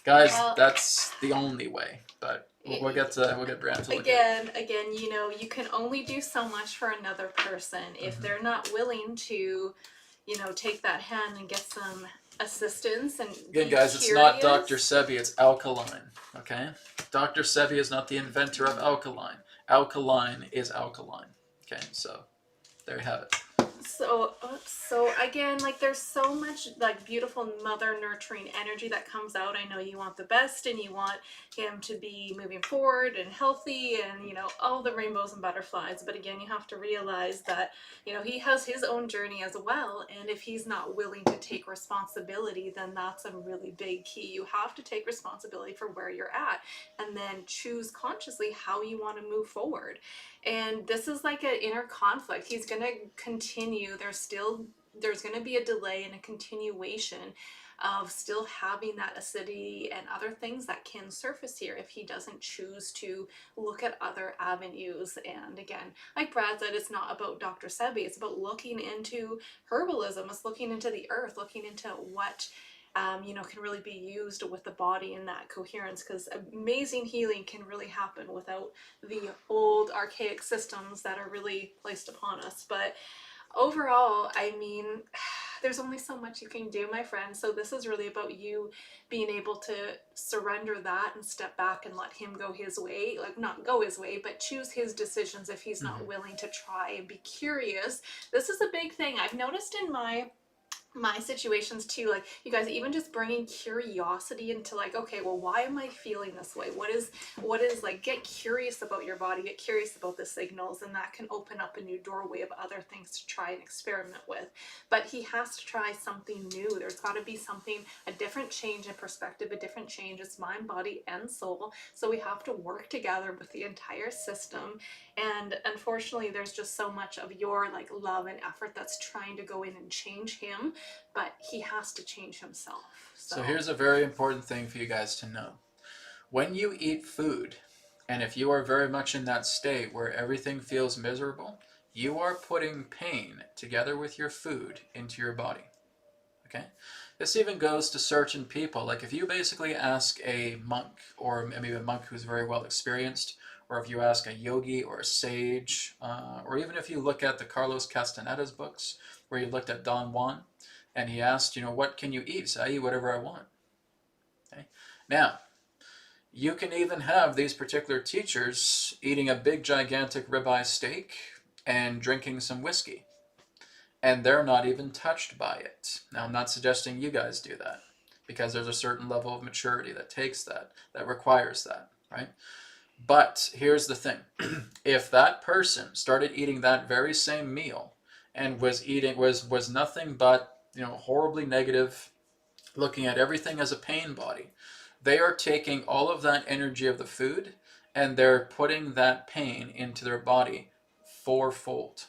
Guys, well, that's the only way. But we'll get Breanne to look at it. Again, you know, you can only do so much for another person. If they're not willing to, you know, take that hand and get some assistance and again, guys, it's not Dr. Sebi, it's alkaline. Okay? Dr. Sebi is not the inventor of alkaline. Alkaline is alkaline. Okay, so there you have it. So again, like there's so much like beautiful mother nurturing energy that comes out. I know you want the best and you want him to be moving forward and healthy and, you know, all the rainbows and butterflies. But again, you have to realize that, you know, he has his own journey as well. And if he's not willing to take responsibility, then that's a really big key. You have to take responsibility for where you're at and then choose consciously how you want to move forward. And this is like an inner conflict. He's going to continue. There's going to be a delay and a continuation of still having that acidity and other things that can surface here if he doesn't choose to look at other avenues. And again, like Brad said, it's not about Dr. Sebi. It's about looking into herbalism. It's looking into the earth, looking into what you know, can really be used with the body in that coherence, because amazing healing can really happen without the old archaic systems that are really placed upon us. But overall, I mean, there's only so much you can do, my friend. So this is really about you being able to surrender that and step back and let him go his way. Like, not go his way, but choose his decisions if he's not willing to try and be curious. This is a big thing I've noticed in my situations too, like you guys, even just bringing curiosity into like, okay, well, why am I feeling this way? What is like, get curious about your body, get curious about the signals, and that can open up a new doorway of other things to try and experiment with. But he has to try something new. There's got to be something, a different change in perspective, a different change. It's mind, body, and soul. So we have to work together with the entire system. And unfortunately, there's just so much of your like love and effort that's trying to go in and change him, but he has to change himself. So here's a very important thing for you guys to know. When you eat food, and if you are very much in that state where everything feels miserable, you are putting pain together with your food into your body. Okay? This even goes to certain people. Like if you basically ask a monk, or maybe a monk who's very well experienced, or if you ask a yogi or a sage, or even if you look at the Carlos Castaneda's books, where you looked at Don Juan, and he asked, what can you eat? He said, I eat whatever I want. Okay? Now, you can even have these particular teachers eating a big gigantic ribeye steak and drinking some whiskey, and they're not even touched by it. Now, I'm not suggesting you guys do that, because there's a certain level of maturity that takes that requires that, right? But here's the thing. If that person started eating that very same meal and was nothing but, horribly negative, looking at everything as a pain body, they are taking all of that energy of the food and they're putting that pain into their body fourfold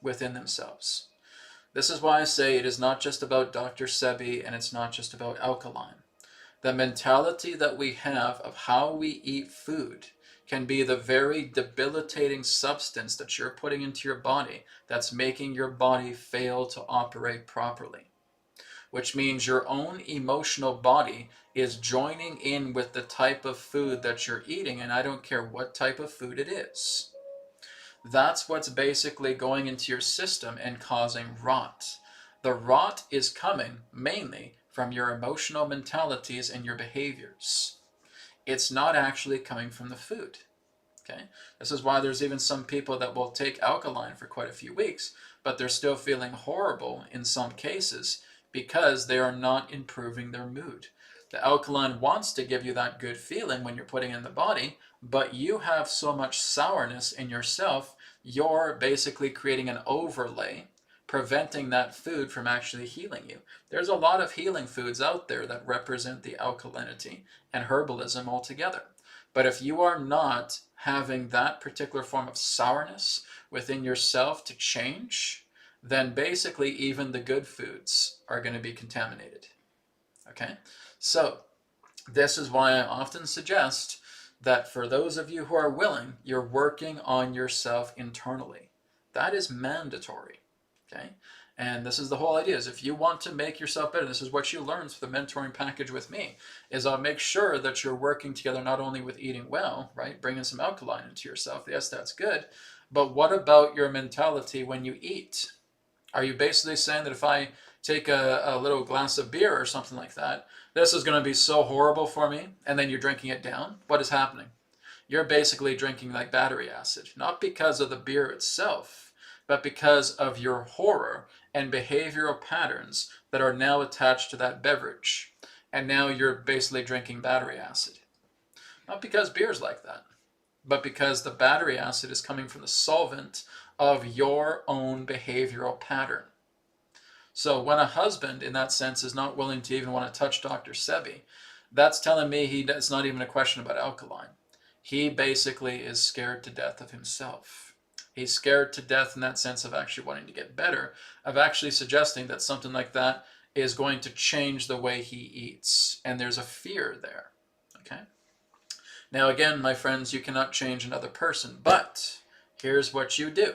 within themselves. This is why I say it is not just about Dr. Sebi, and it's not just about alkaline. The mentality that we have of how we eat food can be the very debilitating substance that you're putting into your body that's making your body fail to operate properly. Which means your own emotional body is joining in with the type of food that you're eating, and I don't care what type of food it is. That's what's basically going into your system and causing rot. The rot is coming mainly from your emotional mentalities and your behaviors. It's not actually coming from the food. Okay? This is why there's even some people that will take alkaline for quite a few weeks, but they're still feeling horrible in some cases because they are not improving their mood. The alkaline wants to give you that good feeling when you're putting it in the body, but you have so much sourness in yourself, you're basically creating an overlay, preventing that food from actually healing you. There's a lot of healing foods out there that represent the alkalinity and herbalism altogether. But if you are not having that particular form of sourness within yourself to change, then basically even the good foods are going to be contaminated. Okay? So, this is why I often suggest that for those of you who are willing, you're working on yourself internally. That is mandatory. Okay? And this is the whole idea, is if you want to make yourself better, this is what you learn through the mentoring package with me, is I'll make sure that you're working together not only with eating well, right, bringing some alkaline into yourself. Yes, that's good. But what about your mentality when you eat? Are you basically saying that if I take a little glass of beer or something like that, this is going to be so horrible for me, and then you're drinking it down? What is happening? You're basically drinking like battery acid, not because of the beer itself, but because of your horror and behavioral patterns that are now attached to that beverage. And now you're basically drinking battery acid. Not because beer's like that, but because the battery acid is coming from the solvent of your own behavioral pattern. So when a husband, in that sense, is not willing to even want to touch Dr. Sebi, that's telling me it's not even a question about alkaline. He basically is scared to death of himself. He's scared to death in that sense of actually wanting to get better, of actually suggesting that something like that is going to change the way he eats. And there's a fear there. Okay? Now again, my friends, you cannot change another person, but here's what you do.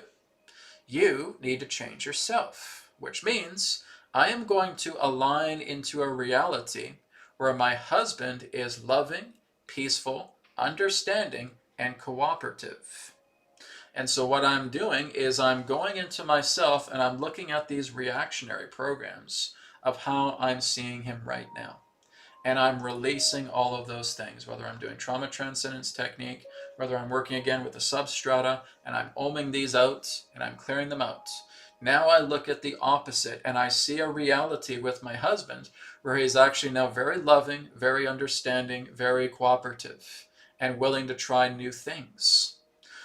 You need to change yourself, which means I am going to align into a reality where my husband is loving, peaceful, understanding, and cooperative. And so what I'm doing is I'm going into myself and I'm looking at these reactionary programs of how I'm seeing him right now. And I'm releasing all of those things, whether I'm doing trauma transcendence technique, whether I'm working again with the substrata, and I'm oming these out, and I'm clearing them out. Now I look at the opposite, and I see a reality with my husband where he's actually now very loving, very understanding, very cooperative, and willing to try new things.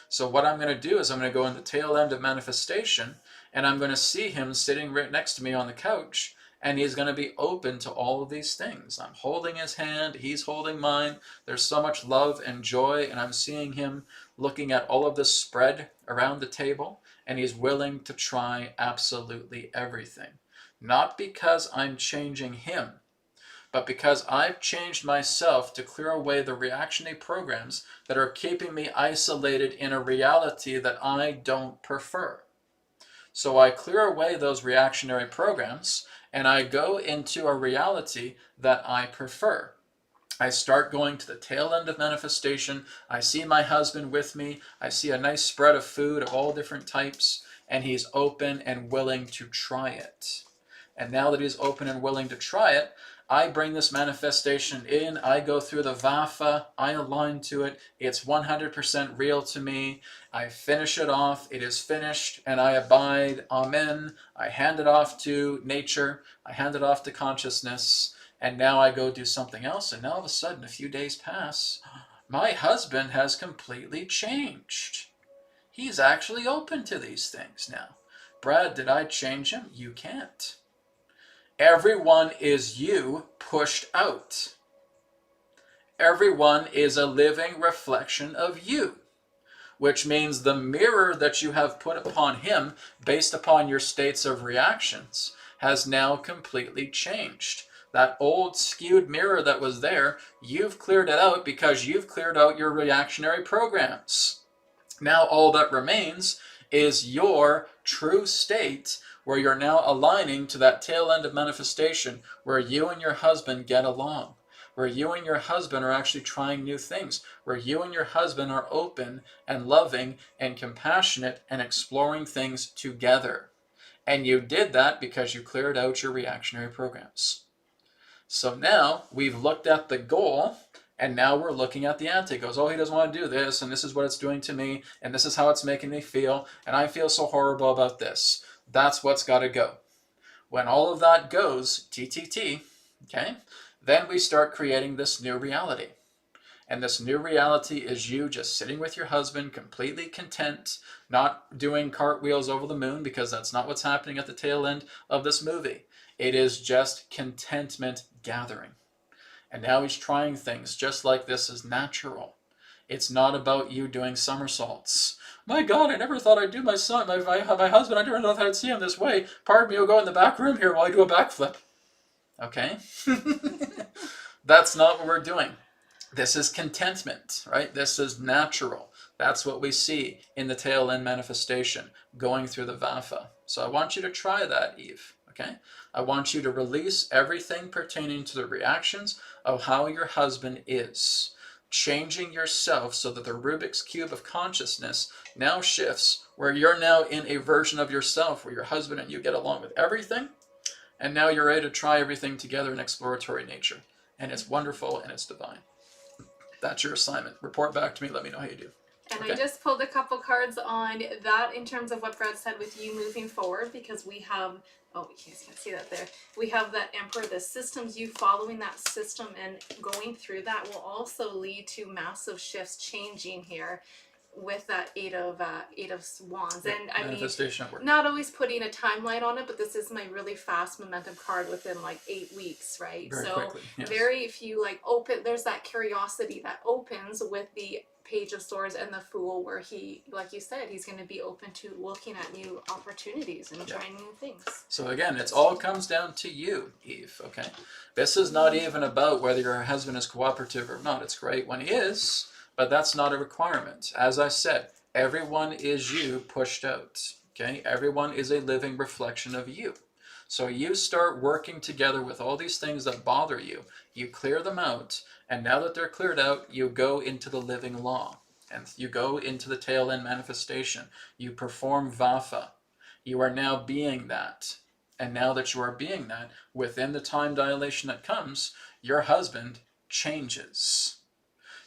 So what I'm going to do is I'm going to go in the tail end of manifestation, and I'm going to see him sitting right next to me on the couch, and he's going to be open to all of these things. I'm holding his hand, he's holding mine. There's so much love and joy, and I'm seeing him looking at all of this spread around the table, and he's willing to try absolutely everything. Not because I'm changing him, but because I've changed myself to clear away the reactionary programs that are keeping me isolated in a reality that I don't prefer. So I clear away those reactionary programs and I go into a reality that I prefer. I start going to the tail end of manifestation. I see my husband with me. I see a nice spread of food of all different types, and he's open and willing to try it. And now that he's open and willing to try it, I bring this manifestation in. I go through the Vafa. I align to it. It's 100% real to me. I finish it off. It is finished, and I abide. Amen. I hand it off to nature. I hand it off to consciousness. And now I go do something else, and now all of a sudden, a few days pass. My husband has completely changed. He's actually open to these things now. Brad, did I change him? You can't. Everyone is you pushed out. Everyone is a living reflection of you, which means the mirror that you have put upon him based upon your states of reactions has now completely changed. That old skewed mirror that was there, you've cleared it out because you've cleared out your reactionary programs. Now all that remains is your true state, where you're now aligning to that tail end of manifestation, where you and your husband get along, where you and your husband are actually trying new things, where you and your husband are open and loving and compassionate and exploring things together. And you did that because you cleared out your reactionary programs. So now we've looked at the goal, and now we're looking at the anti. It goes, oh, he doesn't want to do this, and this is what it's doing to me, and this is how it's making me feel, and I feel so horrible about this. That's what's got to go. When all of that goes, TTT, okay, then we start creating this new reality. And this new reality is you just sitting with your husband, completely content, not doing cartwheels over the moon, because that's not what's happening at the tail end of this movie. It is just contentment gathering. And now he's trying things just like this is natural. It's not about you doing somersaults. My God, I never thought I'd do my husband. I never thought I'd see him this way. Pardon me, I'll go in the back room here while I do a backflip. Okay? That's not what we're doing. This is contentment, right? This is natural. That's what we see in the tail end manifestation, going through the Vafa. So I want you to try that, Eve. Okay? I want you to release everything pertaining to the reactions of how your husband is. Changing yourself so that the Rubik's Cube of consciousness now shifts, where you're now in a version of yourself where your husband and you get along with everything, and now you're ready to try everything together in exploratory nature. And it's wonderful and it's divine. That's your assignment. Report back to me. Let me know how you do. And Okay. I just pulled a couple cards on that in terms of what Brad said with you moving forward, because we have, oh, you can't see that there. We have that Emperor, the systems, you following that system and going through that will also lead to massive shifts changing here with that Eight of Wands. And I mean, Manifestation at work. not always putting a timeline on it, but this is my really fast momentum card within like 8 weeks, right? Very so quickly, yes. very few like open, there's that curiosity that opens with the Page of Swords and the Fool, where he, like you said, he's going to be open to looking at new opportunities and trying new things. So again, it all comes down to you, Eve, okay? This is not even about whether your husband is cooperative or not. It's great when he is, but that's not a requirement. As I said, everyone is you pushed out, okay? Everyone is a living reflection of you. So you start working together with all these things that bother you. You clear them out, and now that they're cleared out, you go into the living law, and you go into the tail end manifestation. You perform Vafa. You are now being that. And now that you are being that, within the time dilation that comes, your husband changes.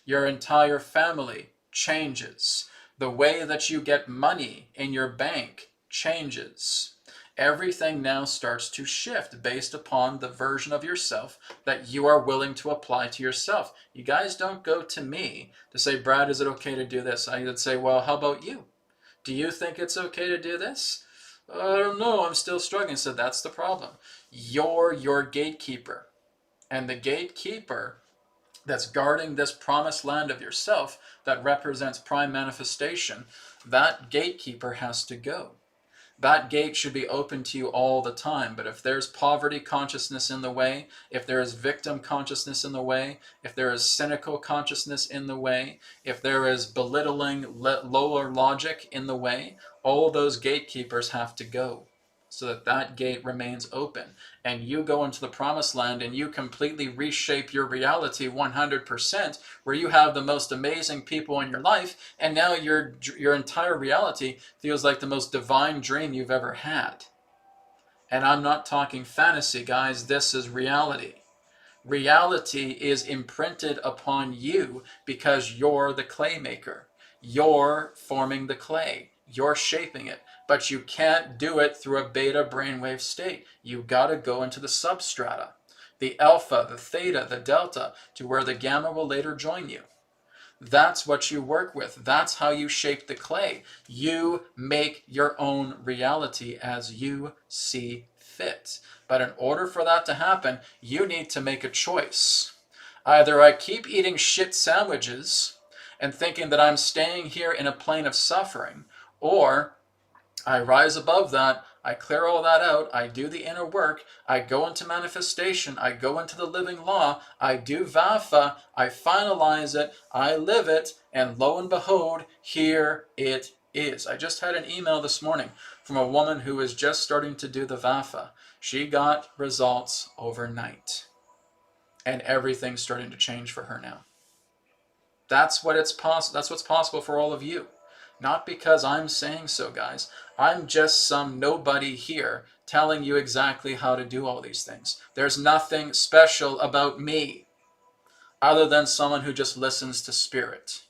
Your entire family changes. The way that you get money in your bank changes. Everything now starts to shift based upon the version of yourself that you are willing to apply to yourself. You guys don't go to me to say, Brad, is it okay to do this? I would say, well, how about you? Do you think it's okay to do this? I don't know, I'm still struggling. So that's the problem. You're your gatekeeper. And the gatekeeper that's guarding this promised land of yourself that represents prime manifestation, that gatekeeper has to go. That gate should be open to you all the time. But if there's poverty consciousness in the way, if there is victim consciousness in the way, if there is cynical consciousness in the way, if there is belittling, lower logic in the way, all those gatekeepers have to go so that that gate remains open. And you go into the promised land and you completely reshape your reality 100%, where you have the most amazing people in your life, and now your entire reality feels like the most divine dream you've ever had. And I'm not talking fantasy, guys. This is reality. Reality is imprinted upon you because you're the clay maker. You're forming the clay. You're shaping it. But you can't do it through a beta brainwave state. You've got to go into the substrata, the alpha, the theta, the delta, to where the gamma will later join you. That's what you work with. That's how you shape the clay. You make your own reality as you see fit. But in order for that to happen, you need to make a choice. Either I keep eating shit sandwiches and thinking that I'm staying here in a plane of suffering, or I rise above that, I clear all that out, I do the inner work, I go into manifestation, I go into the living law, I do Vafa, I finalize it, I live it, and lo and behold, here it is. I just had an email this morning from a woman who was just starting to do the Vafa. She got results overnight, and everything's starting to change for her now. That's what's possible for all of you. Not because I'm saying so, guys. I'm just some nobody here telling you exactly how to do all these things. There's nothing special about me other than someone who just listens to spirit,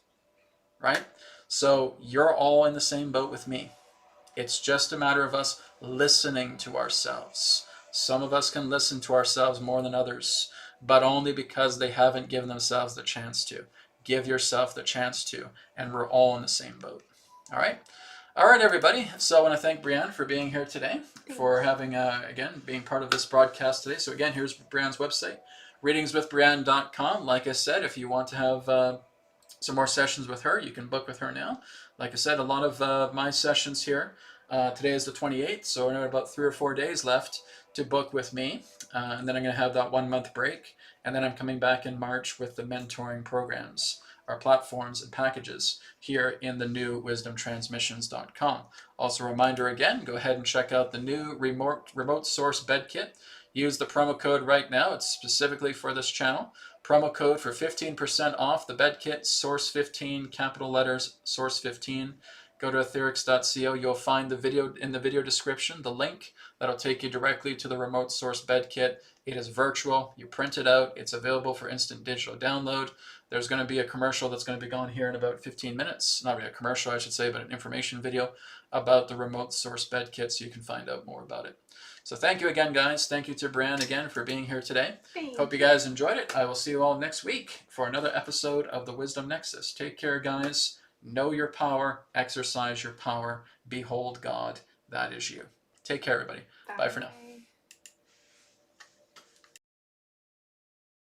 right? So you're all in the same boat with me. It's just a matter of us listening to ourselves. Some of us can listen to ourselves more than others, but only because they haven't given themselves the chance to. Give yourself the chance to, and we're all in the same boat. All right? All right, everybody. So I want to thank Breanne for being here today, for having, again, being part of this broadcast today. So again, here's Breanne's website, readingswithbreanne.com. Like I said, if you want to have some more sessions with her, you can book with her now. Like I said, a lot of my sessions here, today is the 28th, so I have about 3 or 4 days left to book with me. And then I'm going to have that 1 month break. And then I'm coming back in March with the mentoring programs, our platforms and packages here in the new wisdomtransmissions.com. Also a reminder again, go ahead and check out the new remote source bed kit. Use the promo code right now. It's specifically for this channel. Promo code for 15% off the bed kit, source15, capital letters, source15. Go to AetherX.co. You'll find the video in the video description, the link that'll take you directly to the remote source bed kit. It is virtual. You print it out. It's available for instant digital download. There's going to be a commercial that's going to be going here in about 15 minutes. Not really a commercial, I should say, but an information video about the remote source bed kit so you can find out more about it. So thank you again, guys. Thank you to Breanne again for being here today. Hope you guys enjoyed it. I will see you all next week for another episode of the Wisdom Nexus. Take care, guys. Know your power. Exercise your power. Behold God. That is you. Take care, everybody. Bye for now.